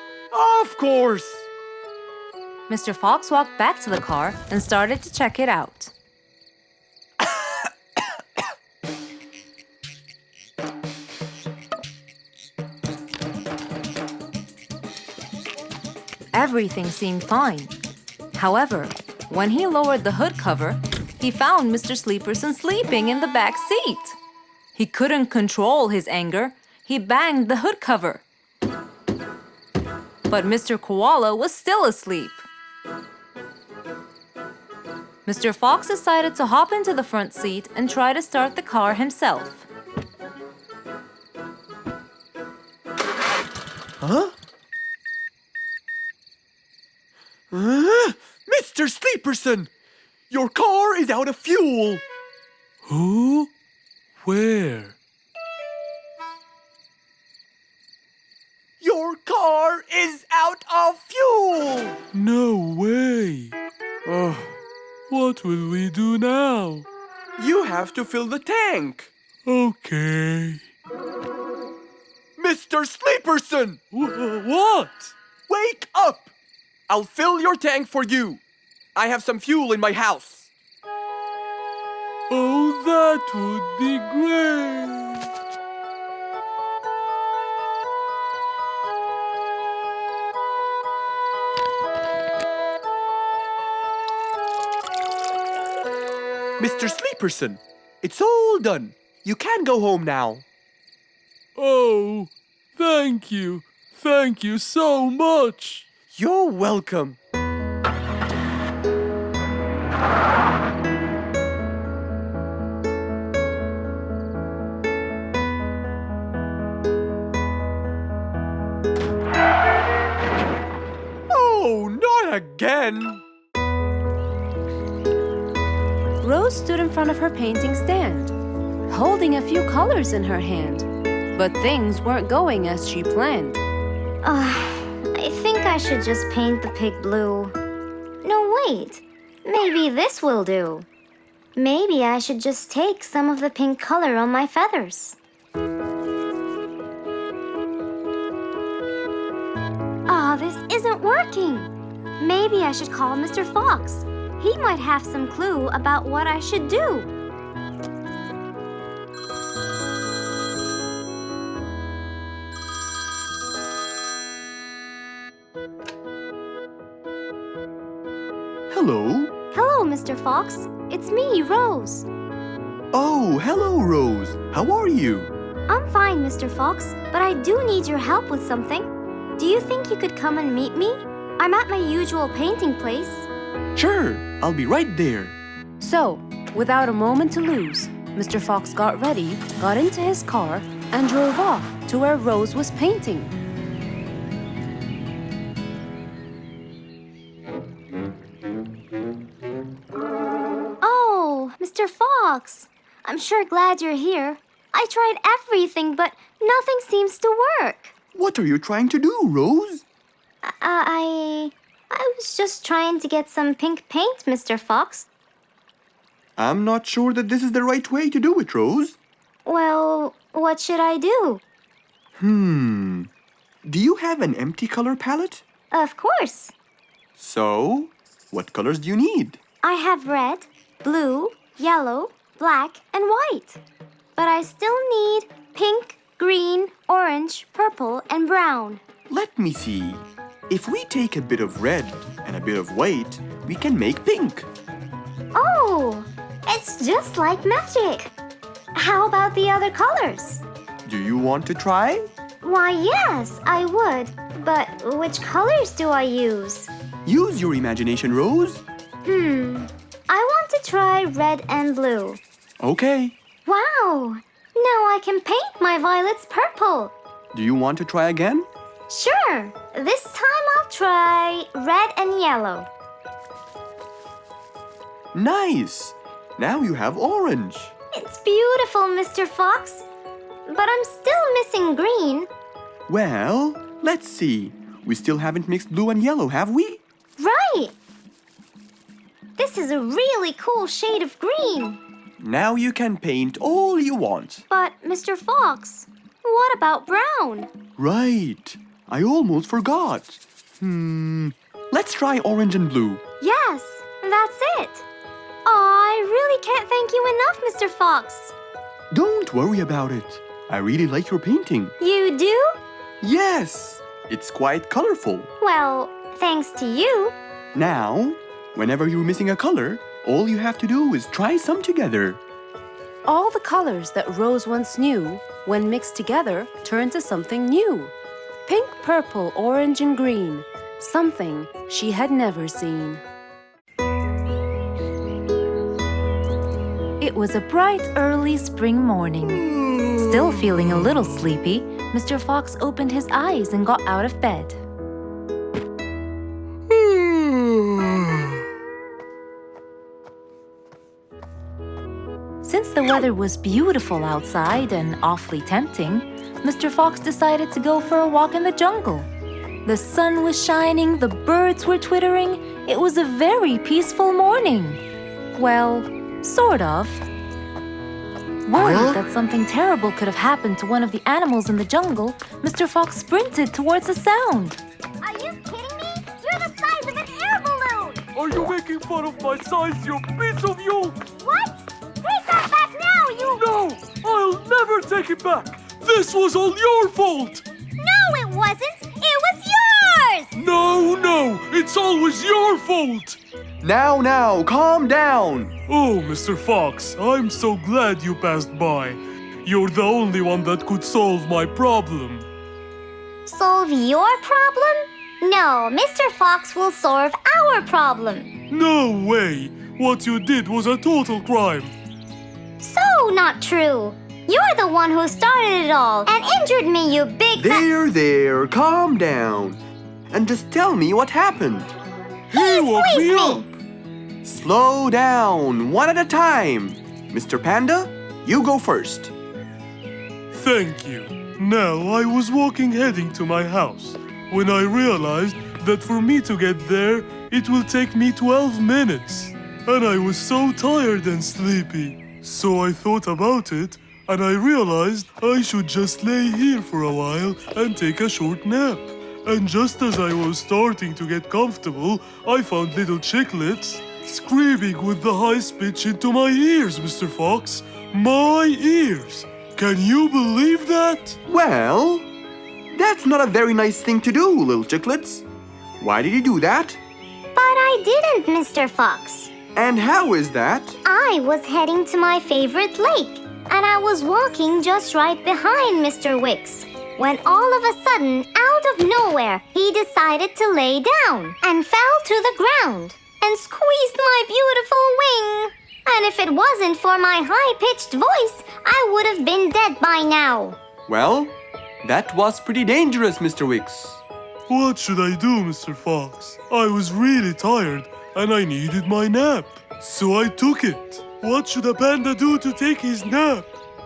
Of course! Mr. Fox walked back to the car and started to check it out. Everything seemed fine. However, when he lowered the hood cover, he found Mr. Sleeperson sleeping in the back seat. He couldn't control his anger. He banged the hood cover. But Mr. Koala was still asleep. Mr. Fox decided to hop into the front seat and try to start the car himself. Huh? Mr. Sleeperson! Your car is out of fuel! Who? Where? Your car is out of fuel! No way. Oh, What will we do now? You have to fill the tank. Okay. Mr. Sleeperson! What? Wake up! I'll fill your tank for you. I have some fuel in my house. Oh, that would be great. Mr. Sleeperson, it's all done. You can go home now. Oh, thank you. Thank you so much. You're welcome. Oh, not again. Rose stood in front of her painting stand, holding a few colors in her hand. But things weren't going as she planned. I think I should just paint the pig blue. No, wait. Maybe this will do. Maybe I should just take some of the pink color on my feathers. This isn't working. Maybe I should call Mr. Fox. He might have some clue about what I should do. Hello. Hello, Mr. Fox. It's me, Rose. Oh, hello, Rose. How are you? I'm fine, Mr. Fox, but I do need your help with something. Do you think you could come and meet me? I'm at my usual painting place. Sure, I'll be right there. So, without a moment to lose, Mr. Fox got ready, got into his car, and drove off to where Rose was painting. Oh, Mr. Fox. I'm sure glad you're here. I tried everything, but nothing seems to work. What are you trying to do, Rose? I was just trying to get some pink paint, Mr. Fox. I'm not sure that this is the right way to do it, Rose. Well, what should I do? Do you have an empty color palette? Of course. So, what colors do you need? I have red, blue, yellow, black, and white. But I still need pink, green, orange, purple, and brown. Let me see. If we take a bit of red and a bit of white, we can make pink. Oh, it's just like magic. How about the other colors? Do you want to try? Why, yes, I would. But which colors do I use? Use your imagination, Rose. I want to try red and blue. Okay. Wow! Now I can paint my violets purple. Do you want to try again? Sure. This time I'll try red and yellow. Nice. Now you have orange. It's beautiful, Mr. Fox. But I'm still missing green. Well, let's see. We still haven't mixed blue and yellow, have we? Right! This is a really cool shade of green. Now you can paint all you want. But, Mr. Fox, what about brown? Right. I almost forgot. Let's try orange and blue. Yes, that's it. I really can't thank you enough, Mr. Fox. Don't worry about it. I really like your painting. You do? Yes, it's quite colorful. Well, thanks to you. Now, whenever you're missing a color, all you have to do is try some together. All the colors that Rose once knew, when mixed together, turned to something new. Pink, purple, orange, and green. Something she had never seen. It was a bright, early spring morning. Still feeling a little sleepy, Mr. Fox opened his eyes and got out of bed. Since the weather was beautiful outside and awfully tempting, Mr. Fox decided to go for a walk in the jungle. The sun was shining, the birds were twittering. It was a very peaceful morning. Well, sort of. Worried that something terrible could have happened to one of the animals in the jungle, Mr. Fox sprinted towards the sound. Are you kidding me? You're the size of an air balloon! Are you making fun of my size, you piece of you? What? Take that back now, you... No! I'll never take it back! This was all your fault! No, it wasn't! It was yours! No! It's always your fault! Now, calm down. Oh, Mr. Fox, I'm so glad you passed by. You're the only one that could solve my problem. Solve your problem? No, Mr. Fox will solve our problem. No way! What you did was a total crime. So not true. You're the one who started it all and injured me, you big There, calm down. And just tell me what happened. He woke squeezed me me. up. Slow down, one at a time. Mr. Panda, you go first. Thank you. Now, I was walking heading to my house when I realized that for me to get there, it will take me 12 minutes. And I was so tired and sleepy. So I thought about it, and I realized I should just lay here for a while and take a short nap. And just as I was starting to get comfortable, I found little chicklets screaming with the highest pitch into my ears, Mr. Fox. My ears! Can you believe that? Well, that's not a very nice thing to do, little chicklets. Why did you do that? But I didn't, Mr. Fox. And how is that? I was heading to my favorite lake, and I was walking just right behind Mr. Wicks, when all of a sudden, out of nowhere, he decided to lay down and fell to the ground and squeezed my beautiful wing. And if it wasn't for my high-pitched voice, I would have been dead by now. Well, that was pretty dangerous, Mr. Wicks. What should I do, Mr. Fox? I was really tired and I needed my nap. So I took it. What should a panda do to take his nap?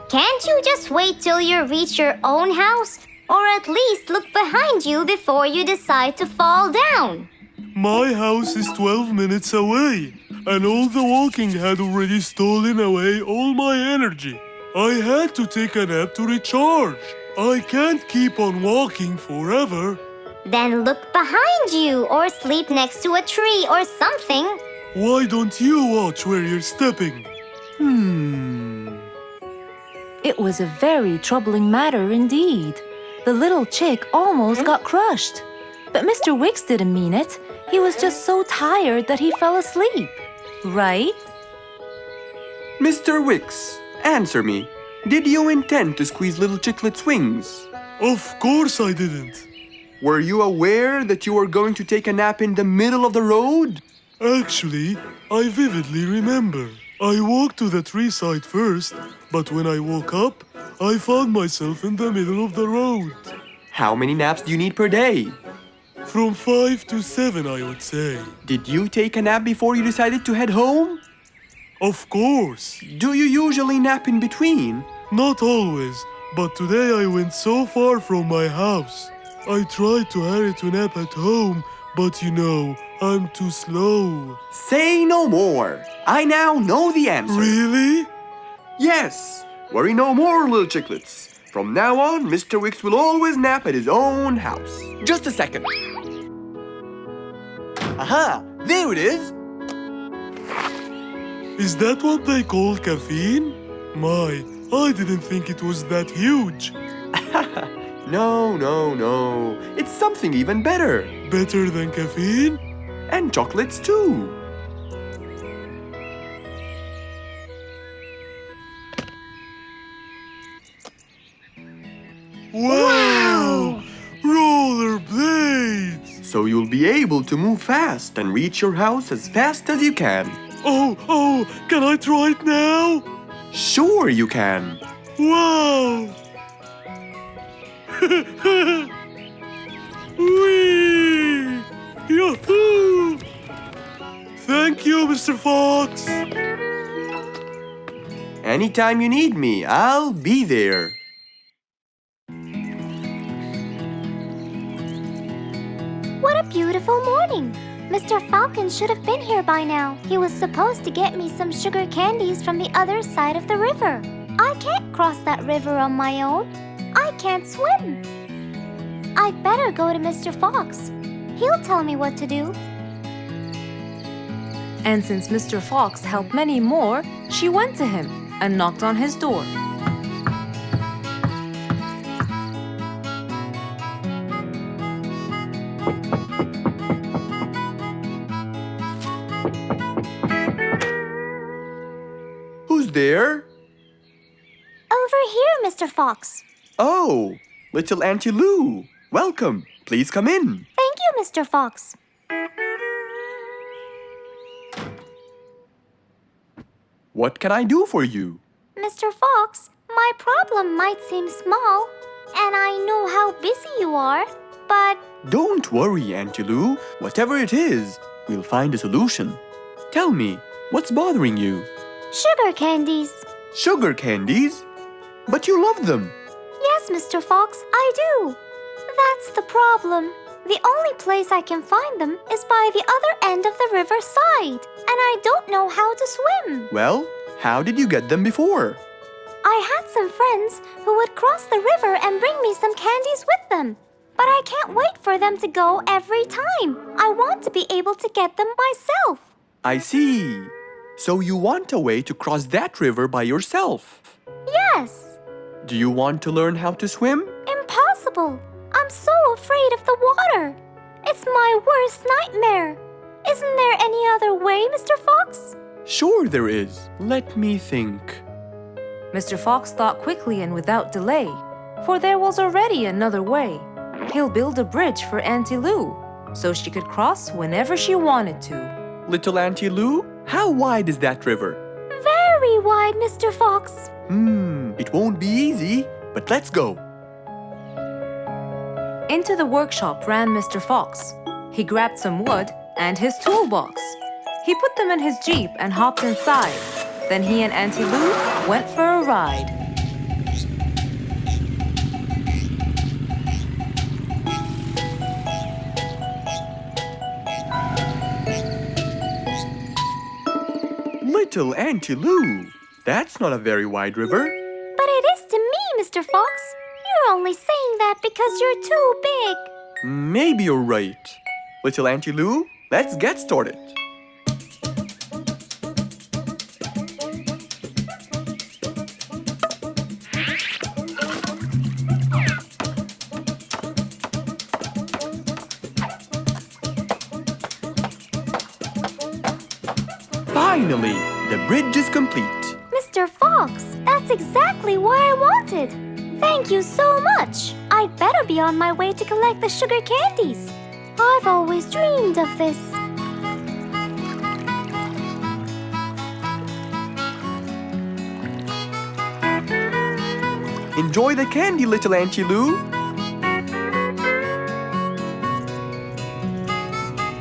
Can't you just wait till you reach your own house? Or at least look behind you before you decide to fall down? My house is 12 minutes away, and all the walking had already stolen away all my energy. I had to take a nap to recharge. I can't keep on walking forever. Then look behind you or sleep next to a tree or something. Why don't you watch where you're stepping? It was a very troubling matter indeed. The little chick almost got crushed. But Mr. Wicks didn't mean it. He was just so tired that he fell asleep. Right? Mr. Wicks, answer me. Did you intend to squeeze little chicklet's wings? Of course I didn't. Were you aware that you were going to take a nap in the middle of the road? Actually, I vividly remember. I walked to the tree side first, but when I woke up, I found myself in the middle of the road. How many naps do you need per day? From 5 to 7, I would say. Did you take a nap before you decided to head home? Of course. Do you usually nap in between? Not always, but today I went so far from my house. I tried to hurry to nap at home, but you know, I'm too slow. Say no more. I now know the answer. Really? Yes. Worry no more, little chicklets. From now on, Mr. Wicks will always nap at his own house. Just a second. Aha! There it is! Is that what they call caffeine? My, I didn't think it was that huge. No. It's something even better. Better than caffeine? And chocolates too. Wow! Rollerblades! So you'll be able to move fast and reach your house as fast as you can. Oh, can I try it now? Sure you can. Wow! Whee! Yahoo! Thank you, Mr. Fox. Anytime you need me, I'll be there. What a beautiful morning. Mr. Falcon should have been here by now. He was supposed to get me some sugar candies from the other side of the river. I can't cross that river on my own. I can't swim. I'd better go to Mr. Fox. He'll tell me what to do. And since Mr. Fox helped many more, she went to him and knocked on his door. Who's there? Over here, Mr. Fox. Oh, little Auntie Lou. Welcome. Please come in. Thank you, Mr. Fox. What can I do for you? Mr. Fox, my problem might seem small, and I know how busy you are, but Don't worry, Auntie Lou. Whatever it is, we'll find a solution. Tell me, what's bothering you? sugar candies. Sugar candies? But you love them. Yes, Mr. Fox, I do. That's the problem. The only place I can find them is by the other end of the river side, and I don't know how to swim. Well, how did you get them before? I had some friends who would cross the river and bring me some candies with them. But I can't wait for them to go every time. I want to be able to get them myself. I see. So you want a way to cross that river by yourself. Yes. Do you want to learn how to swim? Impossible. I'm so afraid of the water. It's my worst nightmare. Isn't there any other way, Mr. Fox? Sure there is. Let me think. Mr. Fox thought quickly and without delay, for there was already another way. He'll build a bridge for Auntie Lou, so she could cross whenever she wanted to. Little Auntie Lou, how wide is that river? Very wide, Mr. Fox. It won't be easy, but let's go. Into the workshop ran Mr. Fox. He grabbed some wood and his toolbox. He put them in his Jeep and hopped inside. Then he and Auntie Lou went for a ride. Little Auntie Lou, that's not a very wide river. But it is to me, Mr. Fox. You're only saying that because you're too big. Maybe you're right. Little Auntie Lou, let's get started. Finally, the bridge is complete. Mr. Fox, that's exactly what I wanted. Thank you so much. I'd better be on my way to collect the sugar candies. I've always dreamed of this. Enjoy the candy, little Auntie Lou.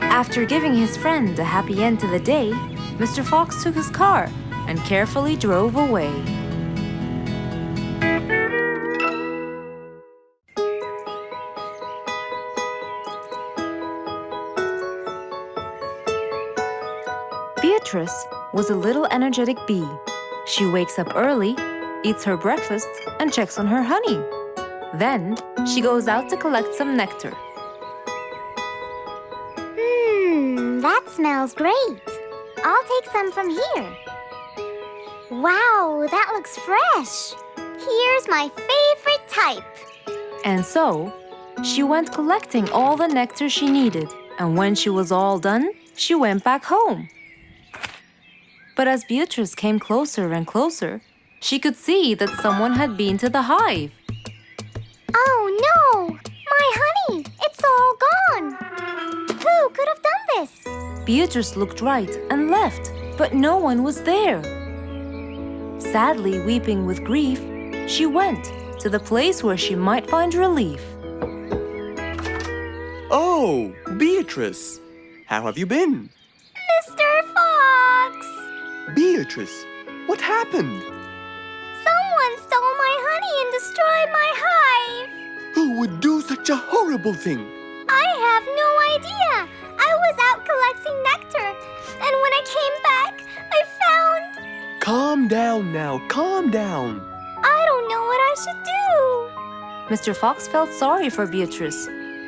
After giving his friend a happy end to the day, Mr. Fox took his car and carefully drove away. Beatrice was a little energetic bee. She wakes up early, eats her breakfast, and checks on her honey. Then she goes out to collect some nectar. That smells great. I'll take some from here. Wow, that looks fresh. Here's my favorite type. And so, she went collecting all the nectar she needed, and when she was all done, she went back home. But as Beatrice came closer and closer, she could see that someone had been to the hive. Oh no! My honey! It's all gone! Who could have done this? Beatrice looked right and left, but no one was there. Sadly weeping with grief, she went to the place where she might find relief. Oh, Beatrice, how have you been? Mr. Fox! Beatrice, what happened? Someone stole my honey and destroyed my hive! Who would do such a horrible thing? I have no idea. I was out collecting nectar, and when I came back, I found... Calm down now, calm down. I don't know what I should do. Mr. Fox felt sorry for Beatrice.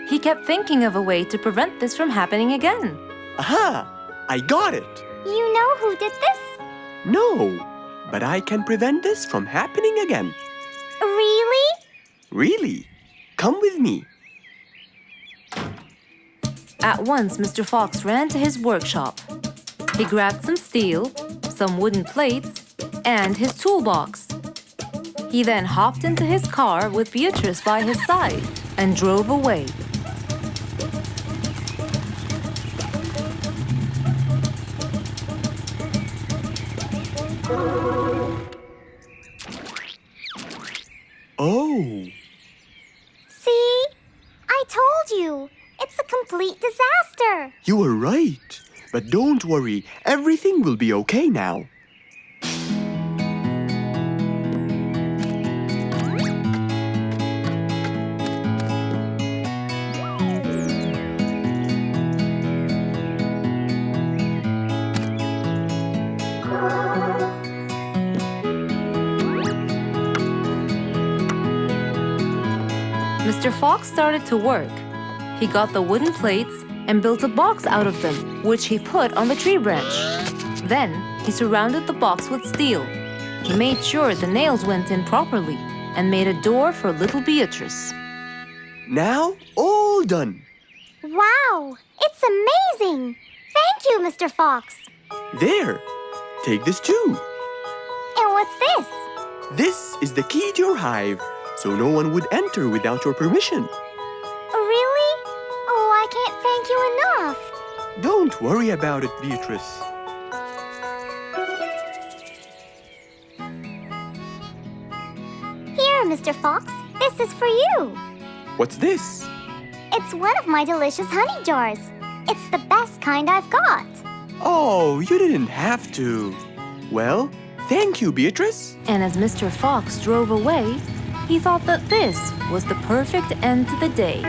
He kept thinking of a way to prevent this from happening again. Aha! I got it. You know who did this? No, but I can prevent this from happening again. Really? Really? Come with me. At once, Mr. Fox ran to his workshop. He grabbed some steel, some wooden plates, and his toolbox. He then hopped into his car with Beatrice by his side and drove away. Oh, See? I told you. It's a complete disaster. you were right. But don't worry, everything will be okay now. Mr. Fox started to work. He got the wooden plates and built a box out of them, which he put on the tree branch. Then, he surrounded the box with steel. He made sure the nails went in properly and made a door for little Beatrice. Now, all done. Wow, it's amazing. Thank you, Mr. Fox. There, take this too. And what's this? This is the key to your hive, so no one would enter without your permission. Really? Oh, I can't thank you enough. Don't worry about it, Beatrice. Here, Mr. Fox, this is for you. What's this? It's one of my delicious honey jars. It's the best kind I've got. Oh, you didn't have to. Well, thank you, Beatrice. And as Mr. Fox drove away, he thought that this was the perfect end to the day.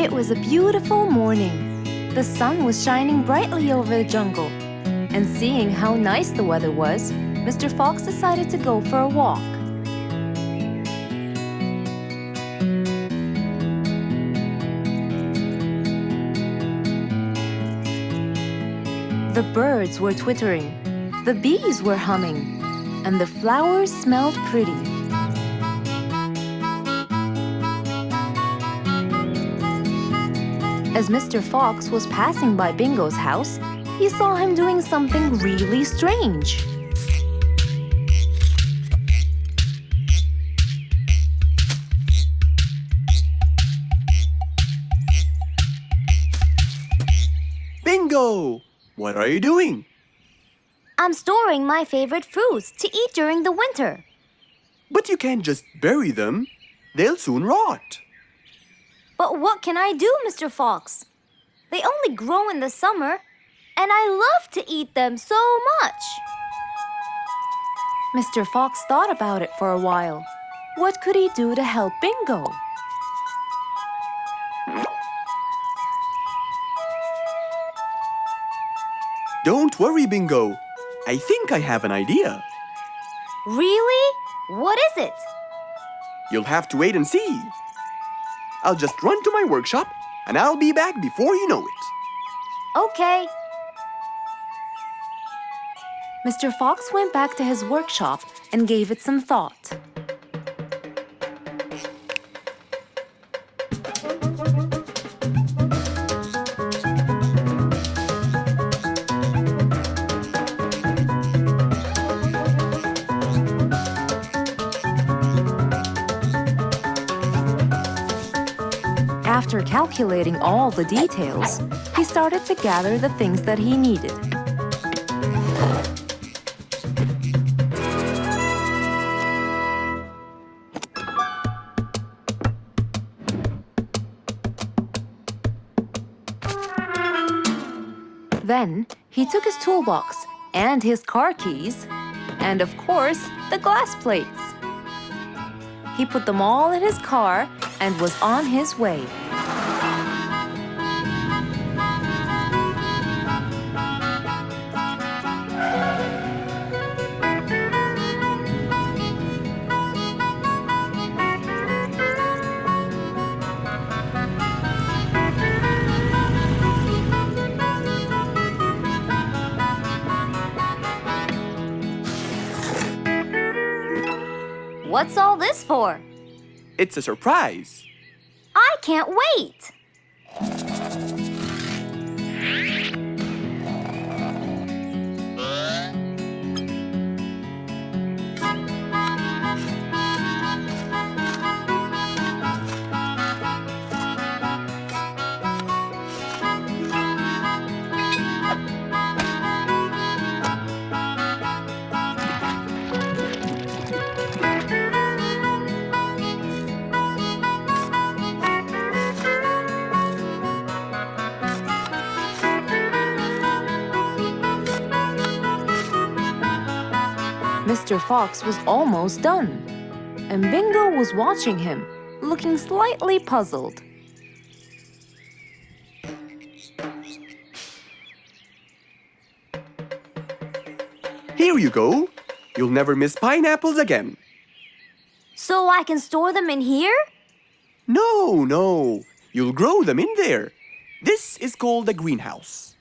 It was a beautiful morning. The sun was shining brightly over the jungle. And seeing how nice the weather was, Mr. Fox decided to go for a walk. The birds were twittering, the bees were humming, and the flowers smelled pretty. As Mr. Fox was passing by Bingo's house, he saw him doing something really strange. Bingo! What are you doing? I'm storing my favorite fruits to eat during the winter. But you can't just bury them. They'll soon rot. But what can I do, Mr. Fox? They only grow in the summer, and I love to eat them so much. Mr. Fox thought about it for a while. What could he do to help Bingo? Don't worry, Bingo. I think I have an idea. Really? What is it? You'll have to wait and see. I'll just run to my workshop, and I'll be back before you know it. Okay. Mr. Fox went back to his workshop and gave it some thought. After calculating all the details, he started to gather the things that he needed. Then he took his toolbox and his car keys, and of course, the glass plates. He put them all in his car and was on his way. What's all this for? It's a surprise. I can't wait! Mr. Fox was almost done, and Bingo was watching him, looking slightly puzzled. Here you go. You'll never miss pineapples again. So I can store them in here? No. You'll grow them in there. This is called a greenhouse.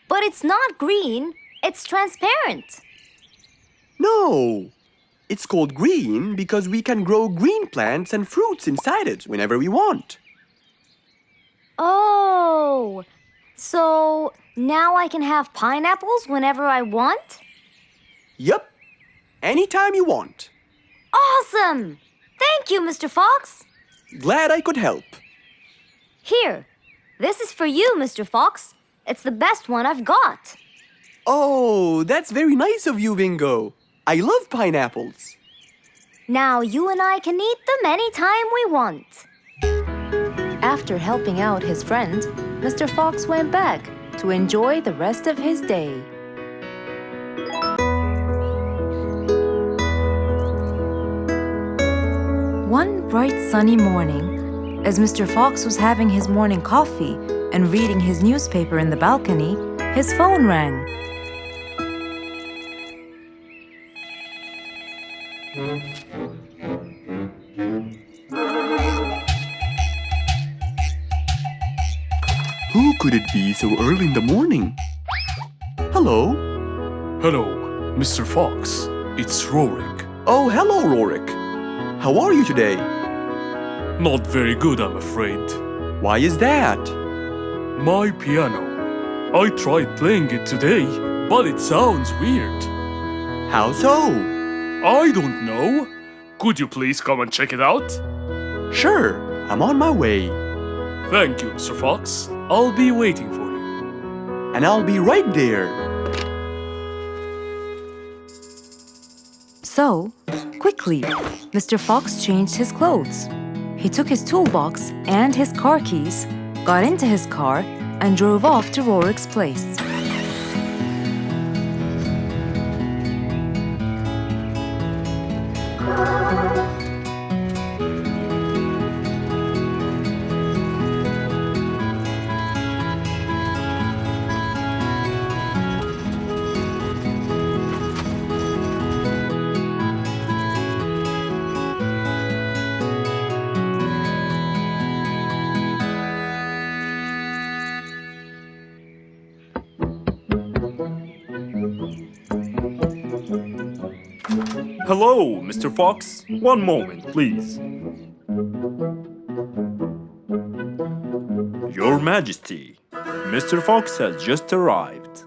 But it's not green, it's transparent. No. It's called green because we can grow green plants and fruits inside it whenever we want. Oh, so now I can have pineapples whenever I want? Yup. Anytime you want. Awesome! Thank you, Mr. Fox. Glad I could help. Here, this is for you, Mr. Fox. It's the best one I've got. Oh, that's very nice of you, Bingo. I love pineapples. Now you and I can eat them anytime we want. After helping out his friend, Mr. Fox went back to enjoy the rest of his day. One bright sunny morning, as Mr. Fox was having his morning coffee and reading his newspaper in the balcony, his phone rang. Who could it be so early in the morning? Hello? Hello, Mr. Fox. It's Rorik. Oh, hello, Rorik. How are you today? Not very good, I'm afraid. Why is that? My piano. I tried playing it today, but it sounds weird. How so? I don't know. Could you please come and check it out? Sure, I'm on my way. Thank you, Mr. Fox. I'll be waiting for you. And I'll be right there. So, quickly, Mr. Fox changed his clothes. He took his toolbox and his car keys, got into his car, and drove off to Rorik's place. Hello, Mr. Fox. One moment, please. Your Majesty, Mr. Fox has just arrived.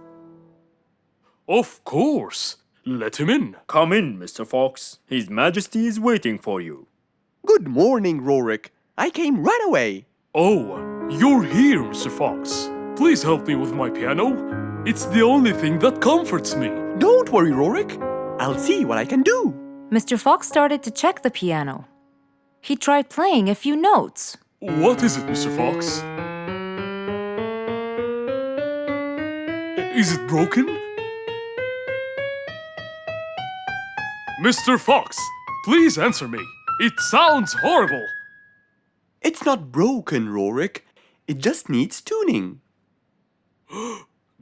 Of course. Let him in. Come in, Mr. Fox. His Majesty is waiting for you. Good morning, Rorik. I came right away. Oh, you're here, Mr. Fox. Please help me with my piano. It's the only thing that comforts me. Don't worry, Rorik. I'll see what I can do. Mr. Fox started to check the piano. He tried playing a few notes. What is it, Mr. Fox? Is it broken? Mr. Fox, please answer me. It sounds horrible. It's not broken, Rorik. It just needs tuning.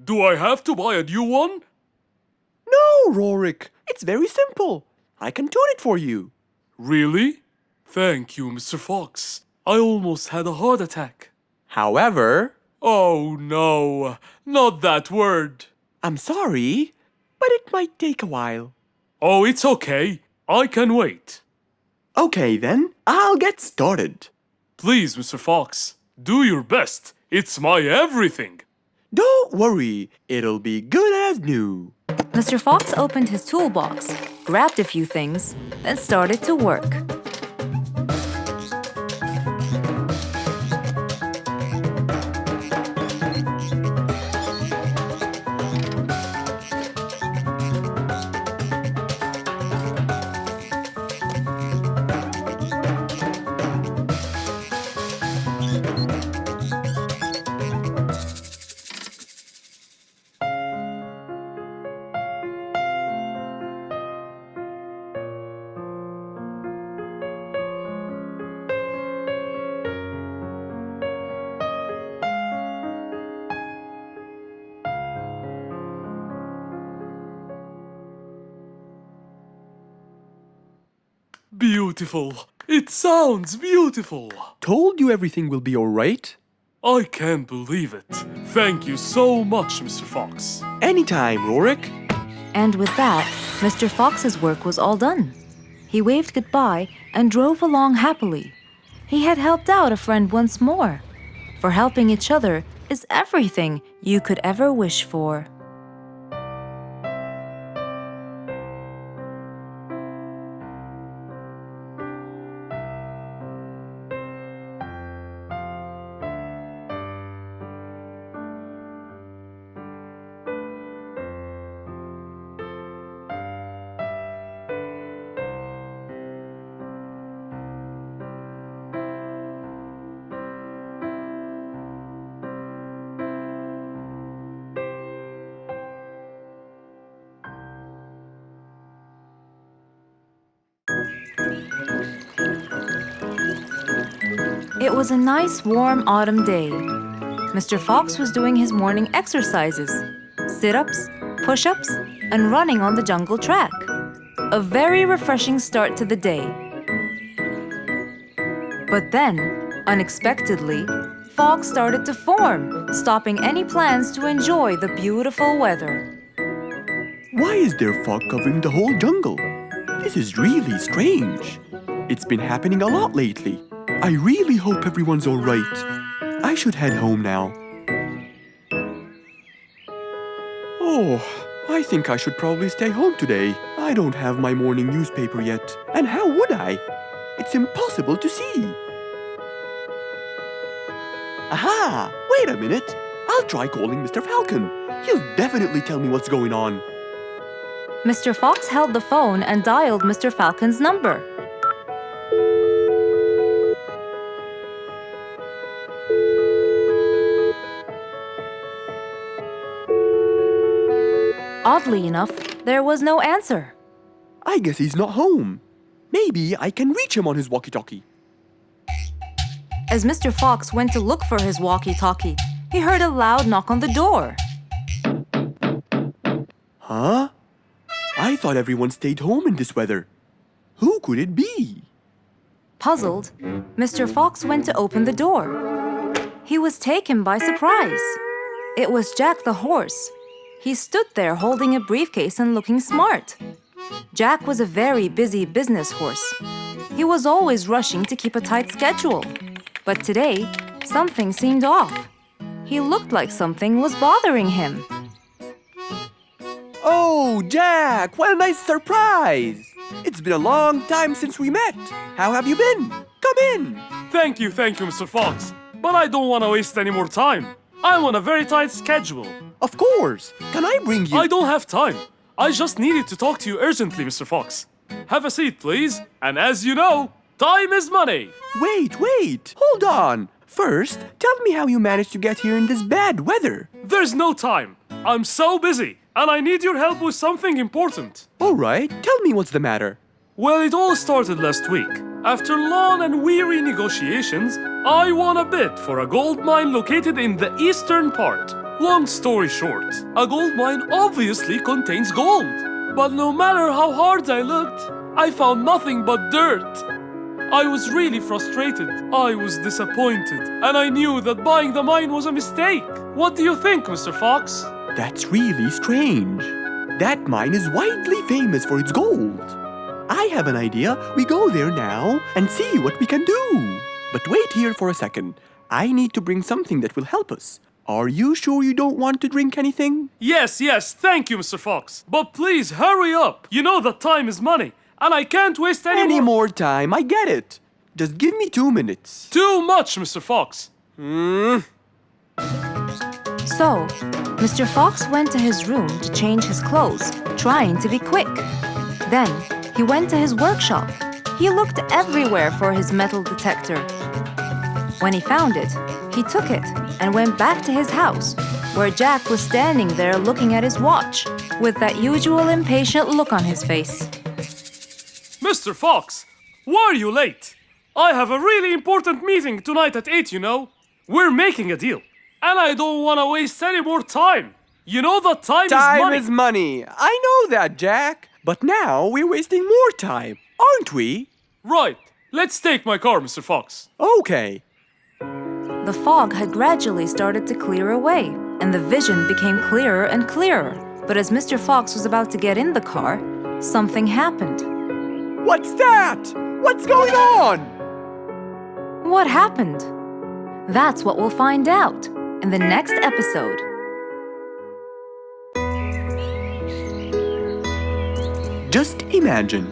Do I have to buy a new one? No, Rorik. It's very simple. I can tune it for you. Really? Thank you, Mr. Fox. I almost had a heart attack. However, Oh no, not that word. I'm sorry, but it might take a while. Oh, it's okay. I can wait. Okay then, I'll get started. Please, Mr. Fox, do your best. It's my everything. Don't worry, it'll be good as new. Mr. Fox opened his toolbox, grabbed a few things, then started to work. Beautiful. It sounds beautiful. Told you everything will be alright. I can't believe it. Thank you so much, Mr. Fox. Anytime, Rorik. And with that, Mr. Fox's work was all done. He waved goodbye and drove along happily. He had helped out a friend once more. For helping each other is everything you could ever wish for. It was a nice warm autumn day. Mr. Fox was doing his morning exercises, sit-ups, push-ups, and running on the jungle track. A very refreshing start to the day. But then, unexpectedly, fog started to form, stopping any plans to enjoy the beautiful weather. Why is there fog covering the whole jungle? This is really strange. It's been happening a lot lately. I really hope everyone's alright. I should head home now. Oh, I think I should probably stay home today. I don't have my morning newspaper yet. And how would I? It's impossible to see. Aha! Wait a minute. I'll try calling Mr. Falcon. He'll definitely tell me what's going on. Mr. Fox held the phone and dialed Mr. Falcon's number. Oddly enough, there was no answer. I guess he's not home. Maybe I can reach him on his walkie-talkie. As Mr. Fox went to look for his walkie-talkie, he heard a loud knock on the door. Huh? I thought everyone stayed home in this weather. Who could it be? Puzzled, Mr. Fox went to open the door. He was taken by surprise. It was Jack the horse. He stood there holding a briefcase and looking smart. Jack was a very busy business horse. He was always rushing to keep a tight schedule. But today, something seemed off. He looked like something was bothering him. Oh, Jack, what a nice surprise! It's been a long time since we met. How have you been? Come in. Thank you, Mr. Fox. But I don't want to waste any more time. I'm on a very tight schedule. Of course. Can I bring you... I don't have time. I just needed to talk to you urgently, Mr. Fox. Have a seat, please. And as you know, time is money. Wait. Hold on. First, tell me how you managed to get here in this bad weather. There's no time. I'm so busy, and I need your help with something important. All right, tell me what's the matter. Well, it all started last week. After long and weary negotiations, I won a bid for a gold mine located in the eastern part. Long story short, a gold mine obviously contains gold. But no matter how hard I looked, I found nothing but dirt. I was really frustrated. I was disappointed, and I knew that buying the mine was a mistake. What do you think, Mr. Fox? That's really strange. That mine is widely famous for its gold. I have an idea. We go there now and see what we can do. But wait here for a second. I need to bring something that will help us. Are you sure you don't want to drink anything? Yes, thank you, Mr. Fox. But please, hurry up. You know that time is money, and I can't waste any more time, I get it. Just give me 2 minutes. Too much, Mr. Fox. So, Mr. Fox went to his room to change his clothes, trying to be quick. Then, he went to his workshop. He looked everywhere for his metal detector. When he found it, he took it and went back to his house, where Jack was standing there looking at his watch, with that usual impatient look on his face. Mr. Fox, why are you late? I have a really important meeting tonight at 8, you know. We're making a deal, and I don't want to waste any more time. You know that time is money. Time is money. I know that, Jack. But now we're wasting more time, aren't we? Right. Let's take my car, Mr. Fox. Okay. The fog had gradually started to clear away, and the vision became clearer and clearer. But as Mr. Fox was about to get in the car, something happened. What's that? What's going on? What happened? That's what we'll find out in the next episode. Just imagine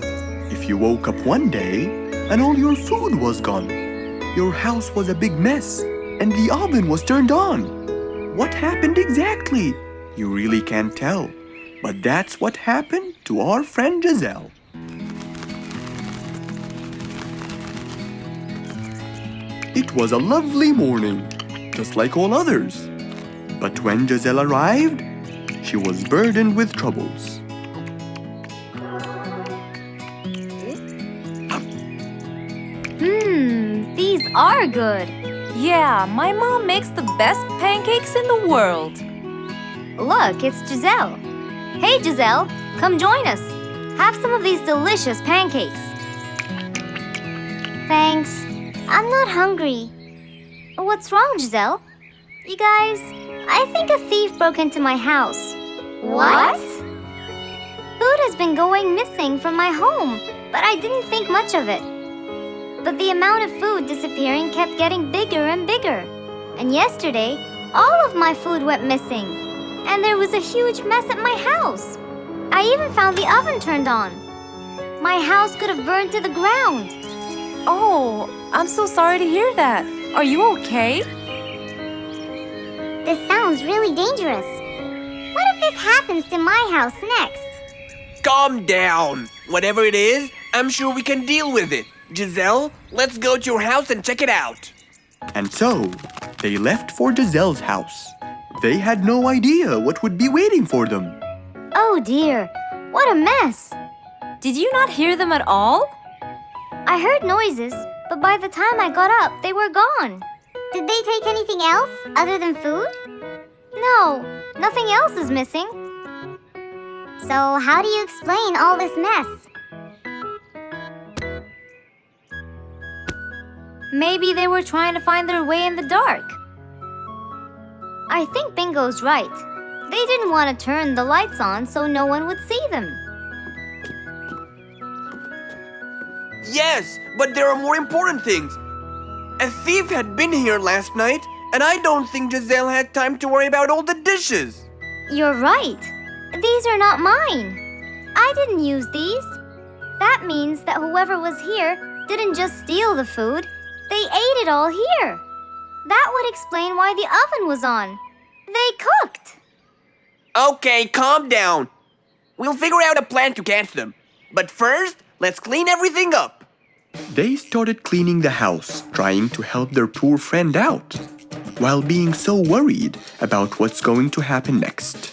if you woke up one day and all your food was gone. Your house was a big mess and the oven was turned on. What happened exactly? You really can't tell. But that's what happened to our friend Giselle. It was a lovely morning, just like all others. But when Giselle arrived, she was burdened with troubles. These are good. Yeah, my mom makes the best pancakes in the world. Look, it's Giselle. Hey, Giselle, come join us. Have some of these delicious pancakes. Thanks. I'm not hungry. What's wrong, Giselle? You guys, I think a thief broke into my house. What? Food has been going missing from my home, but I didn't think much of it. But the amount of food disappearing kept getting bigger and bigger. And yesterday, all of my food went missing. And there was a huge mess at my house. I even found the oven turned on. My house could have burned to the ground. Oh, I'm so sorry to hear that. Are you okay? This sounds really dangerous. What if this happens to my house next? Calm down. Whatever it is, I'm sure we can deal with it. Giselle, let's go to your house and check it out. And so, they left for Giselle's house. They had no idea what would be waiting for them. Oh dear, what a mess. Did you not hear them at all? I heard noises, but by the time I got up, they were gone. Did they take anything else other than food? No, nothing else is missing. So how do you explain all this mess? Maybe they were trying to find their way in the dark. I think Bingo's right. They didn't want to turn the lights on so no one would see them. Yes, but there are more important things. A thief had been here last night, and I don't think Giselle had time to worry about all the dishes. You're right. These are not mine. I didn't use these. That means that whoever was here didn't just steal the food. They ate it all here. That would explain why the oven was on. They cooked. Okay, calm down. We'll figure out a plan to catch them. But first, let's clean everything up. They started cleaning the house, trying to help their poor friend out, while being so worried about what's going to happen next.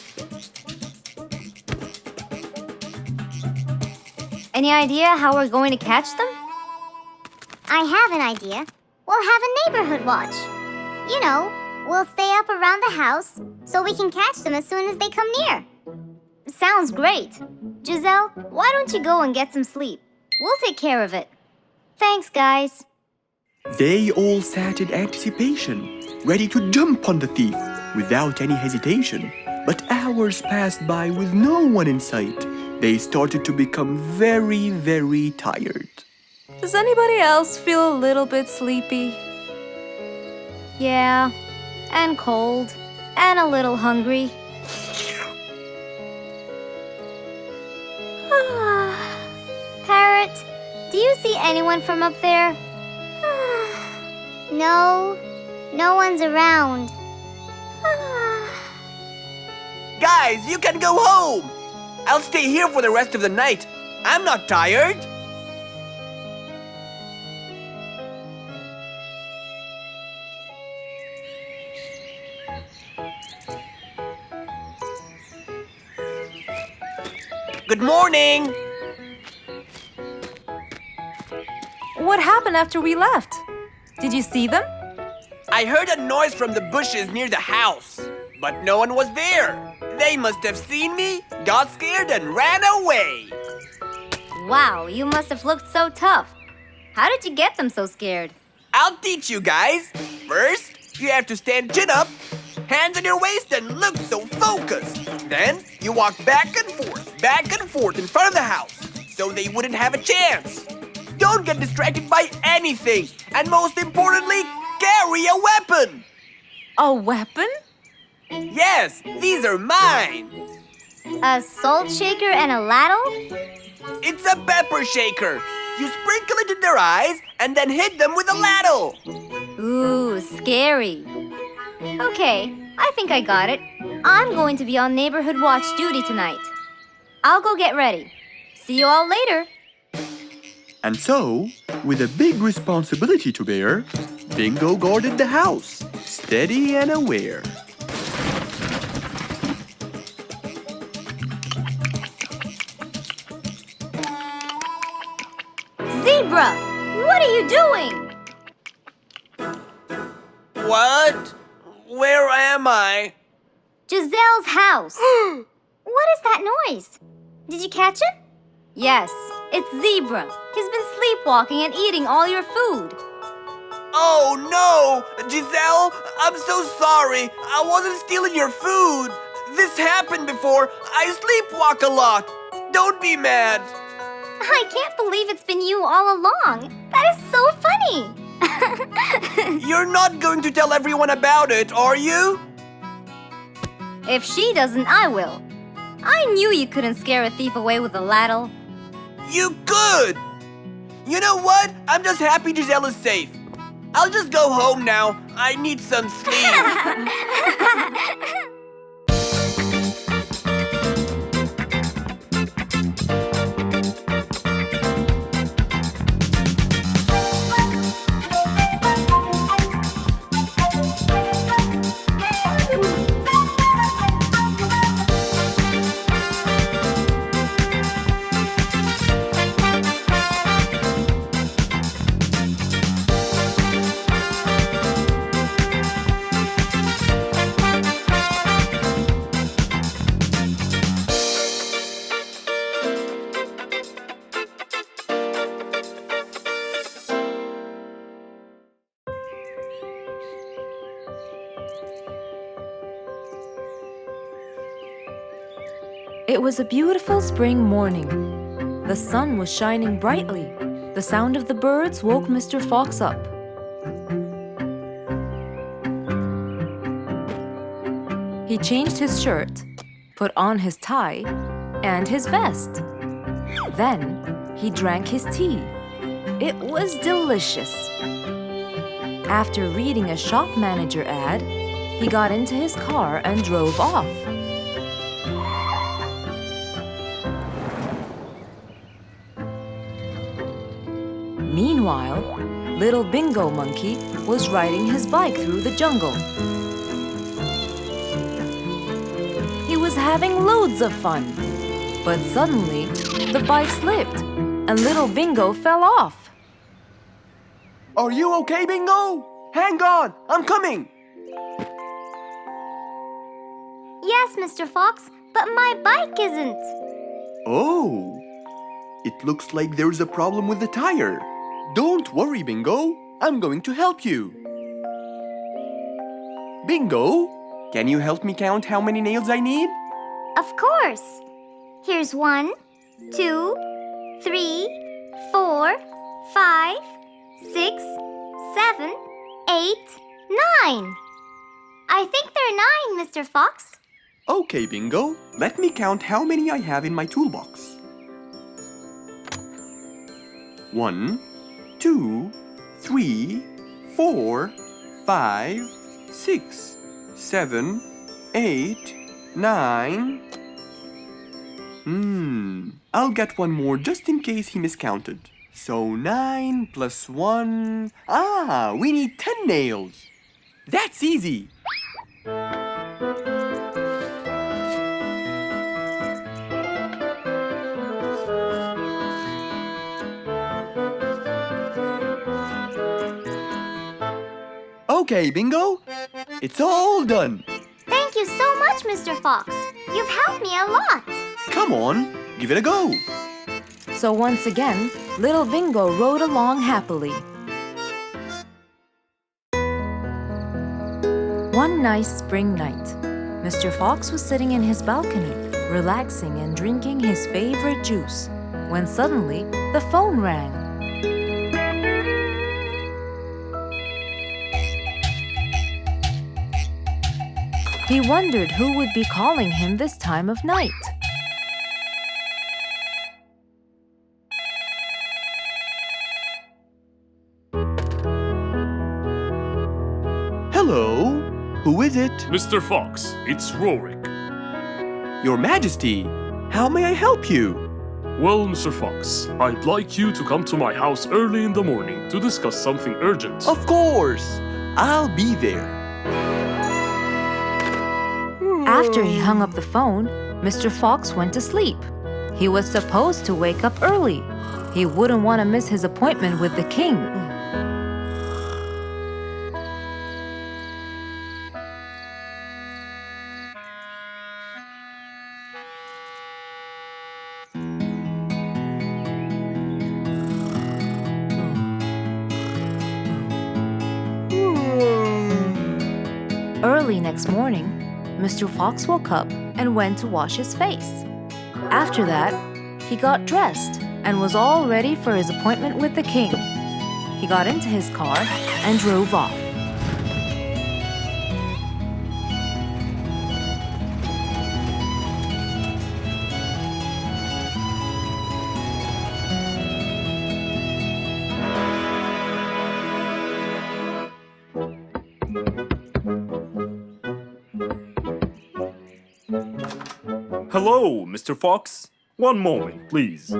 Any idea how we're going to catch them? I have an idea. We'll have a neighborhood watch. You know, we'll stay up around the house so we can catch them as soon as they come near. Sounds great. Giselle, why don't you go and get some sleep? We'll take care of it. Thanks, guys. They all sat in anticipation, ready to jump on the thief without any hesitation. But hours passed by with no one in sight. They started to become very, very tired. Does anybody else feel a little bit sleepy? Yeah, and cold, and a little hungry. Parrot, do you see anyone from up there? No, no one's around. Guys, you can go home! I'll stay here for the rest of the night. I'm not tired. Good morning! What happened after we left? Did you see them? I heard a noise from the bushes near the house, but no one was there. They must have seen me, got scared, and ran away. Wow, you must have looked so tough. How did you get them so scared? I'll teach you guys. First, you have to stand chin up, hands on your waist, and look so focused. Then, you walk back and forth in front of the house, so they wouldn't have a chance. Don't get distracted by anything, and most importantly, carry a weapon. A weapon? Yes, these are mine. A salt shaker and a ladle? It's a pepper shaker. You sprinkle it in their eyes and then hit them with a ladle. Ooh, scary. Okay, I think I got it. I'm going to be on neighborhood watch duty tonight. I'll go get ready. See you all later. And so, with a big responsibility to bear, Bingo guarded the house, steady and aware. Zebra, what are you doing? What? Where am I? Giselle's house. What is that noise? Did you catch him? Yes, it's Zebra. He's been sleepwalking and eating all your food. Oh no! Giselle, I'm so sorry. I wasn't stealing your food. This happened before. I sleepwalk a lot. Don't be mad. I can't believe it's been you all along. That is so funny. You're not going to tell everyone about it, are you? If she doesn't, I will. I knew you couldn't scare a thief away with a ladle. You could! You know what? I'm just happy Giselle is safe. I'll just go home now. I need some sleep. It was a beautiful spring morning. The sun was shining brightly. The sound of the birds woke Mr. Fox up. He changed his shirt, put on his tie, and his vest. Then he drank his tea. It was delicious. After reading a shop manager ad, he got into his car and drove off. Meanwhile, little Bingo Monkey was riding his bike through the jungle. He was having loads of fun, but suddenly the bike slipped and little Bingo fell off. Are you okay, Bingo? Hang on, I'm coming. Yes, Mr. Fox, but my bike isn't. Oh, it looks like there's a problem with the tire. Don't worry, Bingo. I'm going to help you. Bingo, can you help me count how many nails I need? Of course. Here's 1, 2, 3, 4, 5, 6, 7, 8, 9. I think there are 9, Mr. Fox. Okay, Bingo. Let me count how many I have in my toolbox. 1, 2, 3, 4, 5, 6, 7, 8, 9. I'll get one more just in case he miscounted. So 9 plus 1. We need 10 nails. That's easy. Okay, Bingo. It's all done. Thank you so much, Mr. Fox. You've helped me a lot. Come on, give it a go. So once again, little Bingo rode along happily. One nice spring night, Mr. Fox was sitting in his balcony, relaxing and drinking his favorite juice, when suddenly the phone rang. He wondered who would be calling him this time of night. Hello, who is it? Mr. Fox, it's Rorik. Your Majesty, how may I help you? Well, Mr. Fox, I'd like you to come to my house early in the morning to discuss something urgent. Of course, I'll be there. After he hung up the phone, Mr. Fox went to sleep. He was supposed to wake up early. He wouldn't want to miss his appointment with the king. Early next morning, Mr. Fox woke up and went to wash his face. After that, he got dressed and was all ready for his appointment with the king. He got into his car and drove off. Hello, Mr. Fox. One moment, please.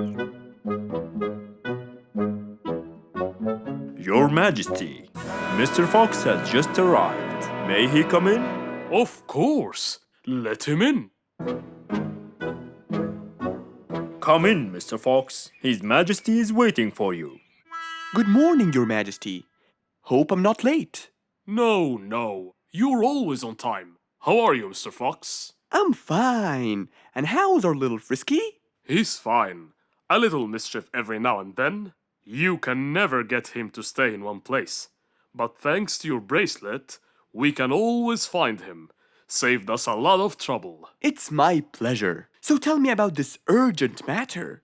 Your Majesty, Mr. Fox has just arrived. May he come in? Of course. Let him in. Come in, Mr. Fox. His Majesty is waiting for you. Good morning, Your Majesty. Hope I'm not late. No. You're always on time. How are you, Mr. Fox? I'm fine. And how's our little Frisky? He's fine. A little mischief every now and then. You can never get him to stay in one place. But thanks to your bracelet, we can always find him. Saved us a lot of trouble. It's my pleasure. So tell me about this urgent matter.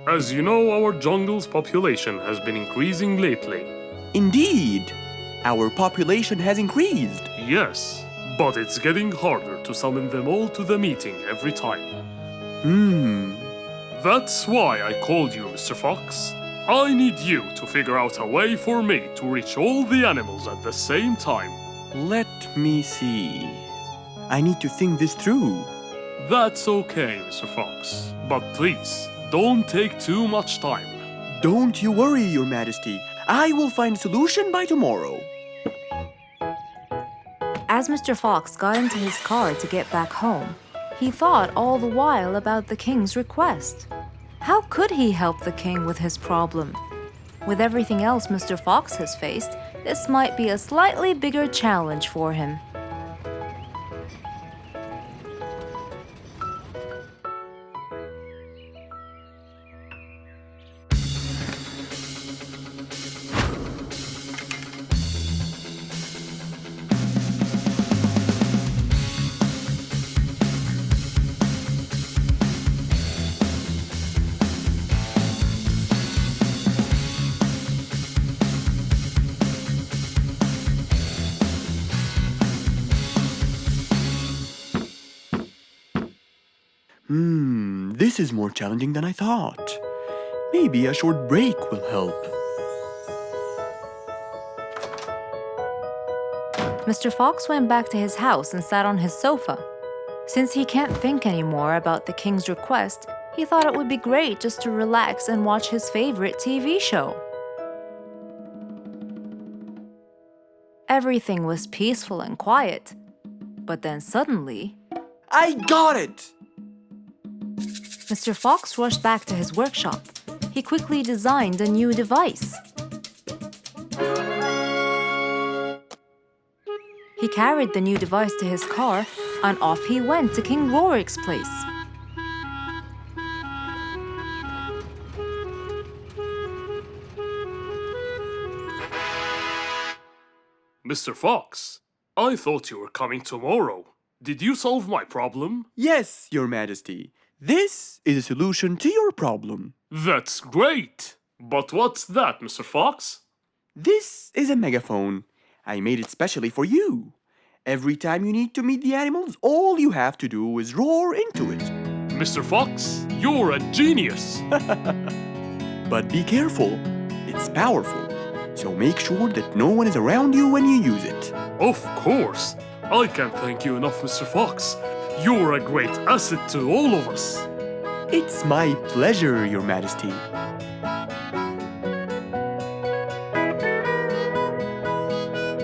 As you know, our jungle's population has been increasing lately. Indeed, our population has increased. Yes, but it's getting harder to summon them all to the meeting every time. That's why I called you, Mr. Fox. I need you to figure out a way for me to reach all the animals at the same time. Let me see. I need to think this through. That's okay, Mr. Fox. But please, don't take too much time. Don't you worry, Your Majesty. I will find a solution by tomorrow. As Mr. Fox got into his car to get back home, he thought all the while about the king's request. How could he help the king with his problem? With everything else Mr. Fox has faced, this might be a slightly bigger challenge for him. This is more challenging than I thought. Maybe a short break will help. Mr. Fox went back to his house and sat on his sofa. Since he can't think anymore about the king's request, he thought it would be great just to relax and watch his favorite TV show. Everything was peaceful and quiet. But then suddenly, I got it! Mr. Fox rushed back to his workshop. He quickly designed a new device. He carried the new device to his car, and off he went to King Rorik's place. Mr. Fox, I thought you were coming tomorrow. Did you solve my problem? Yes, Your Majesty. This is a solution to your problem. That's great! But what's that, Mr. Fox? This is a megaphone. I made it specially for you. Every time you need to meet the animals, all you have to do is roar into it. Mr. Fox, you're a genius! But be careful. It's powerful. So make sure that no one is around you when you use it. Of course! I can't thank you enough, Mr. Fox. You're a great asset to all of us. It's my pleasure, Your Majesty.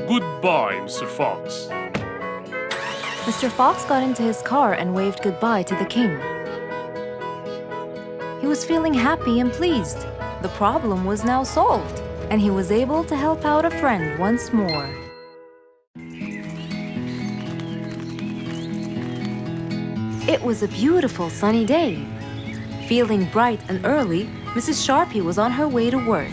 Goodbye, Mr. Fox. Mr. Fox got into his car and waved goodbye to the king. He was feeling happy and pleased. The problem was now solved, and he was able to help out a friend once more. It was a beautiful sunny day. Feeling bright and early, Mrs. Sharpie was on her way to work.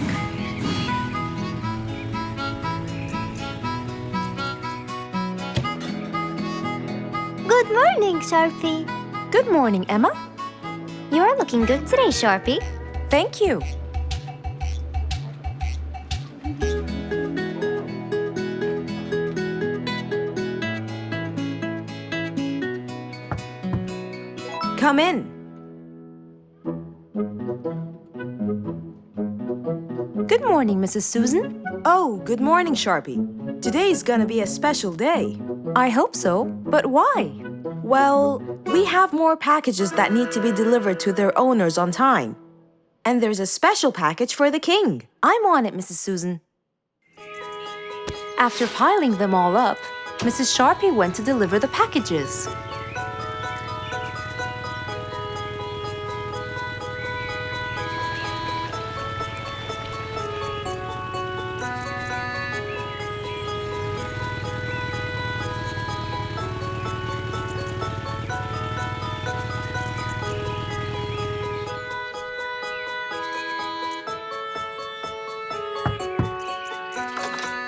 Good morning, Sharpie. Good morning, Emma. You're looking good today, Sharpie. Thank you. Come in. Good morning, Mrs. Susan. Oh, good morning, Sharpie. Today's gonna be a special day. I hope so, but why? Well, we have more packages that need to be delivered to their owners on time. And there's a special package for the king. I'm on it, Mrs. Susan. After piling them all up, Mrs. Sharpie went to deliver the packages.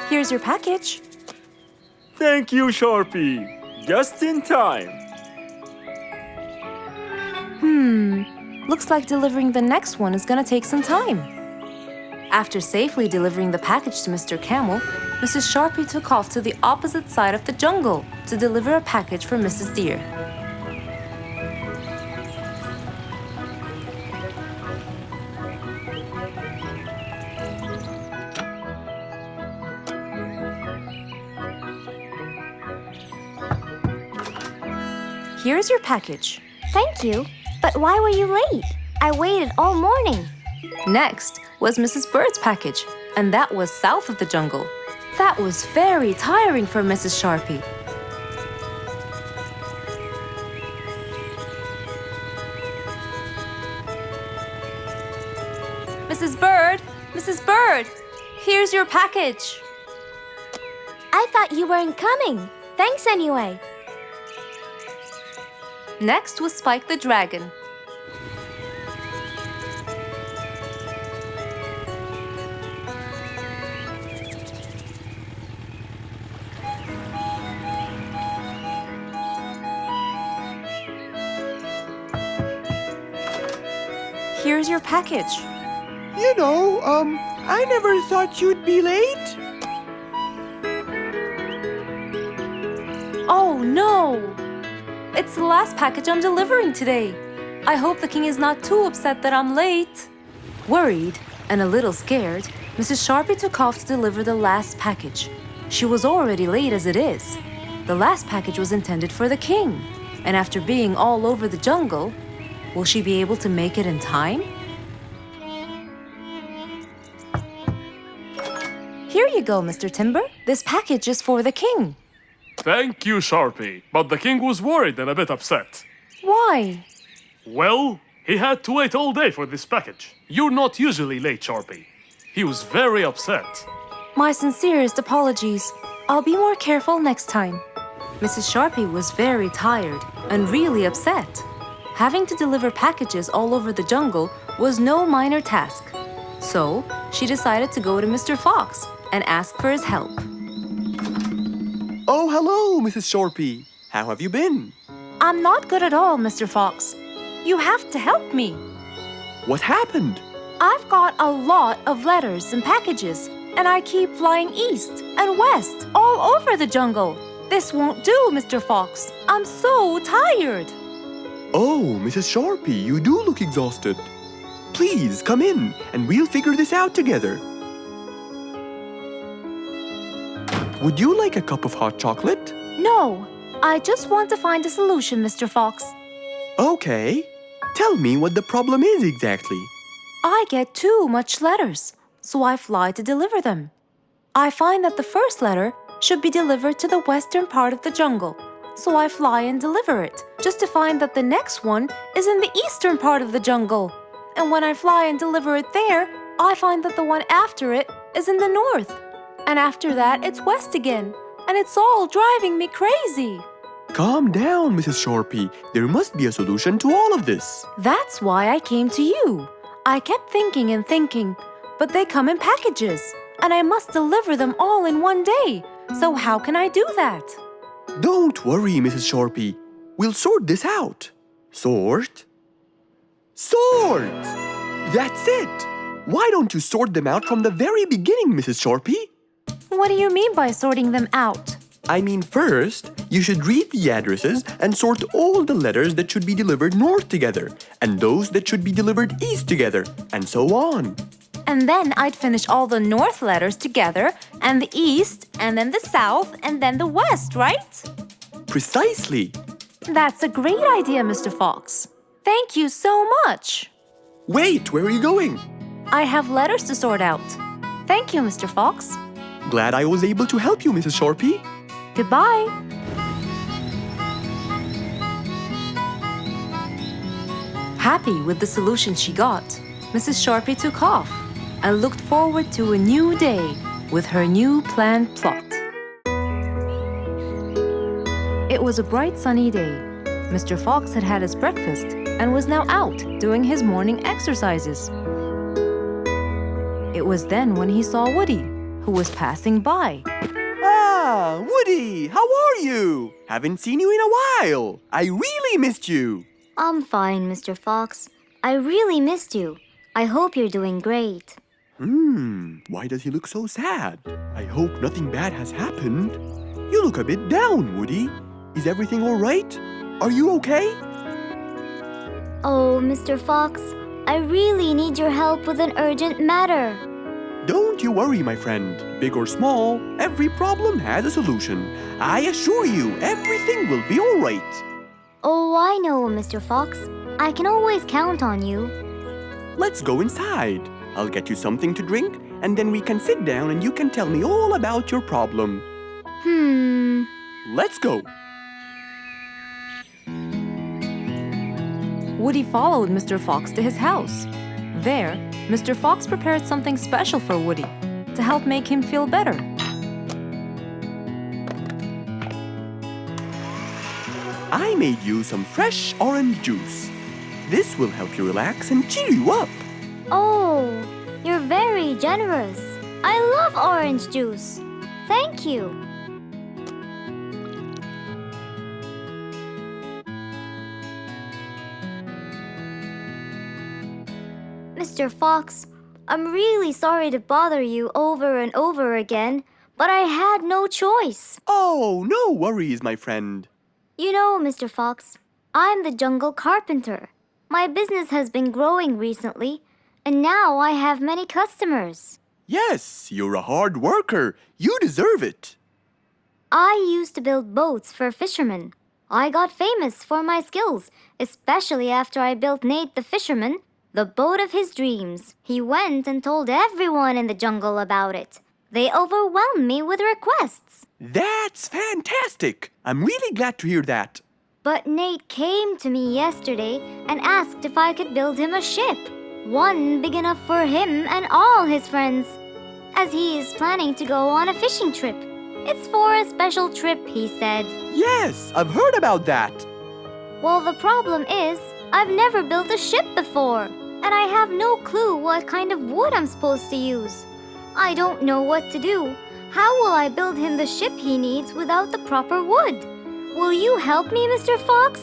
Here's your package. Thank you, Sharpie. Just in time. Looks like delivering the next one is gonna take some time. After safely delivering the package to Mr. Camel, Mrs. Sharpie took off to the opposite side of the jungle to deliver a package for Mrs. Deer. Here's your package. Thank you. But why were you late? I waited all morning. Next was Mrs. Bird's package, and that was south of the jungle. That was very tiring for Mrs. Sharpie. Mrs. Bird, Mrs. Bird, here's your package. I thought you weren't coming. Thanks anyway. Next was Spike the Dragon. Here's your package. You know, I never thought you'd be late. Oh no! It's the last package I'm delivering today. I hope the king is not too upset that I'm late. Worried and a little scared, Mrs. Sharpie took off to deliver the last package. She was already late as it is. The last package was intended for the king, and after being all over the jungle, will she be able to make it in time? Here you go, Mr. Timber. This package is for the king. Thank you, Sharpie. But the king was worried and a bit upset. Why? Well, he had to wait all day for this package. You're not usually late, Sharpie. He was very upset. My sincerest apologies. I'll be more careful next time. Mrs. Sharpie was very tired and really upset. Having to deliver packages all over the jungle was no minor task. So, she decided to go to Mr. Fox and ask for his help. Oh, hello, Mrs. Sharpie. How have you been? I'm not good at all, Mr. Fox. You have to help me. What happened? I've got a lot of letters and packages, and I keep flying east and west all over the jungle. This won't do, Mr. Fox. I'm so tired. Oh, Mrs. Sharpie, you do look exhausted. Please, come in, and we'll figure this out together. Would you like a cup of hot chocolate? No, I just want to find a solution, Mr. Fox. Okay. Tell me what the problem is exactly. I get too much letters, so I fly to deliver them. I find that the first letter should be delivered to the western part of the jungle, so I fly and deliver it, just to find that the next one is in the eastern part of the jungle. And when I fly and deliver it there, I find that the one after it is in the north. And after that, it's west again, and it's all driving me crazy. Calm down, Mrs. Sharpie. There must be a solution to all of this. That's why I came to you. I kept thinking and thinking, but they come in packages, and I must deliver them all in one day. So how can I do that? Don't worry, Mrs. Sharpie. We'll sort this out. Sort? Sort! That's it! Why don't you sort them out from the very beginning, Mrs. Sharpie? What do you mean by sorting them out? I mean, first, you should read the addresses and sort all the letters that should be delivered north together, and those that should be delivered east together, and so on. And then I'd finish all the north letters together, and the east, and then the south, and then the west, right? Precisely. That's a great idea, Mr. Fox. Thank you so much. Wait, where are you going? I have letters to sort out. Thank you, Mr. Fox. Glad I was able to help you, Mrs. Sharpie. Goodbye. Happy with the solution she got, Mrs. Sharpie took off and looked forward to a new day with her new planned plot. It was a bright sunny day. Mr. Fox had had his breakfast and was now out doing his morning exercises. It was then when he saw Woody, who was passing by. Ah, Woody, how are you? Haven't seen you in a while. I really missed you. I'm fine, Mr. Fox. I really missed you. I hope you're doing great. Why does he look so sad? I hope nothing bad has happened. You look a bit down, Woody. Is everything all right? Are you okay? Oh, Mr. Fox, I really need your help with an urgent matter. Don't you worry, my friend. Big or small, every problem has a solution. I assure you, everything will be all right. Oh, I know, Mr. Fox. I can always count on you. Let's go inside. I'll get you something to drink, and then we can sit down and you can tell me all about your problem. Let's go. Woody followed Mr. Fox to his house. There, Mr. Fox prepared something special for Woody to help make him feel better. I made you some fresh orange juice. This will help you relax and cheer you up. Oh, you're very generous. I love orange juice. Thank you. Mr. Fox, I'm really sorry to bother you over and over again, but I had no choice. Oh, no worries, my friend. You know, Mr. Fox, I'm the jungle carpenter. My business has been growing recently, and now I have many customers. Yes, you're a hard worker. You deserve it. I used to build boats for fishermen. I got famous for my skills, especially after I built Nate the fisherman the boat of his dreams. He went and told everyone in the jungle about it. They overwhelmed me with requests. That's fantastic. I'm really glad to hear that. But Nate came to me yesterday and asked if I could build him a ship. One big enough for him and all his friends, as he is planning to go on a fishing trip. It's for a special trip, he said. Yes, I've heard about that. Well, the problem is, I've never built a ship before, and I have no clue what kind of wood I'm supposed to use. I don't know what to do. How will I build him the ship he needs without the proper wood? Will you help me, Mr. Fox?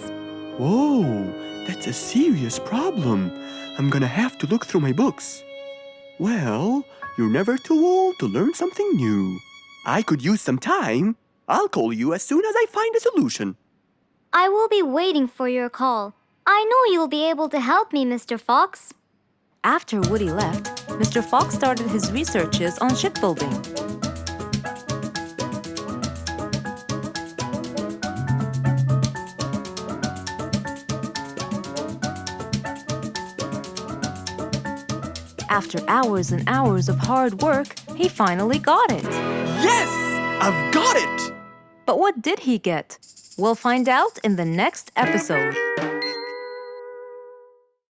Whoa, that's a serious problem. I'm gonna have to look through my books. Well, you're never too old to learn something new. I could use some time. I'll call you as soon as I find a solution. I will be waiting for your call. I know you'll be able to help me, Mr. Fox. After Woody left, Mr. Fox started his researches on shipbuilding. After hours and hours of hard work, he finally got it. Yes, I've got it! But what did he get? We'll find out in the next episode.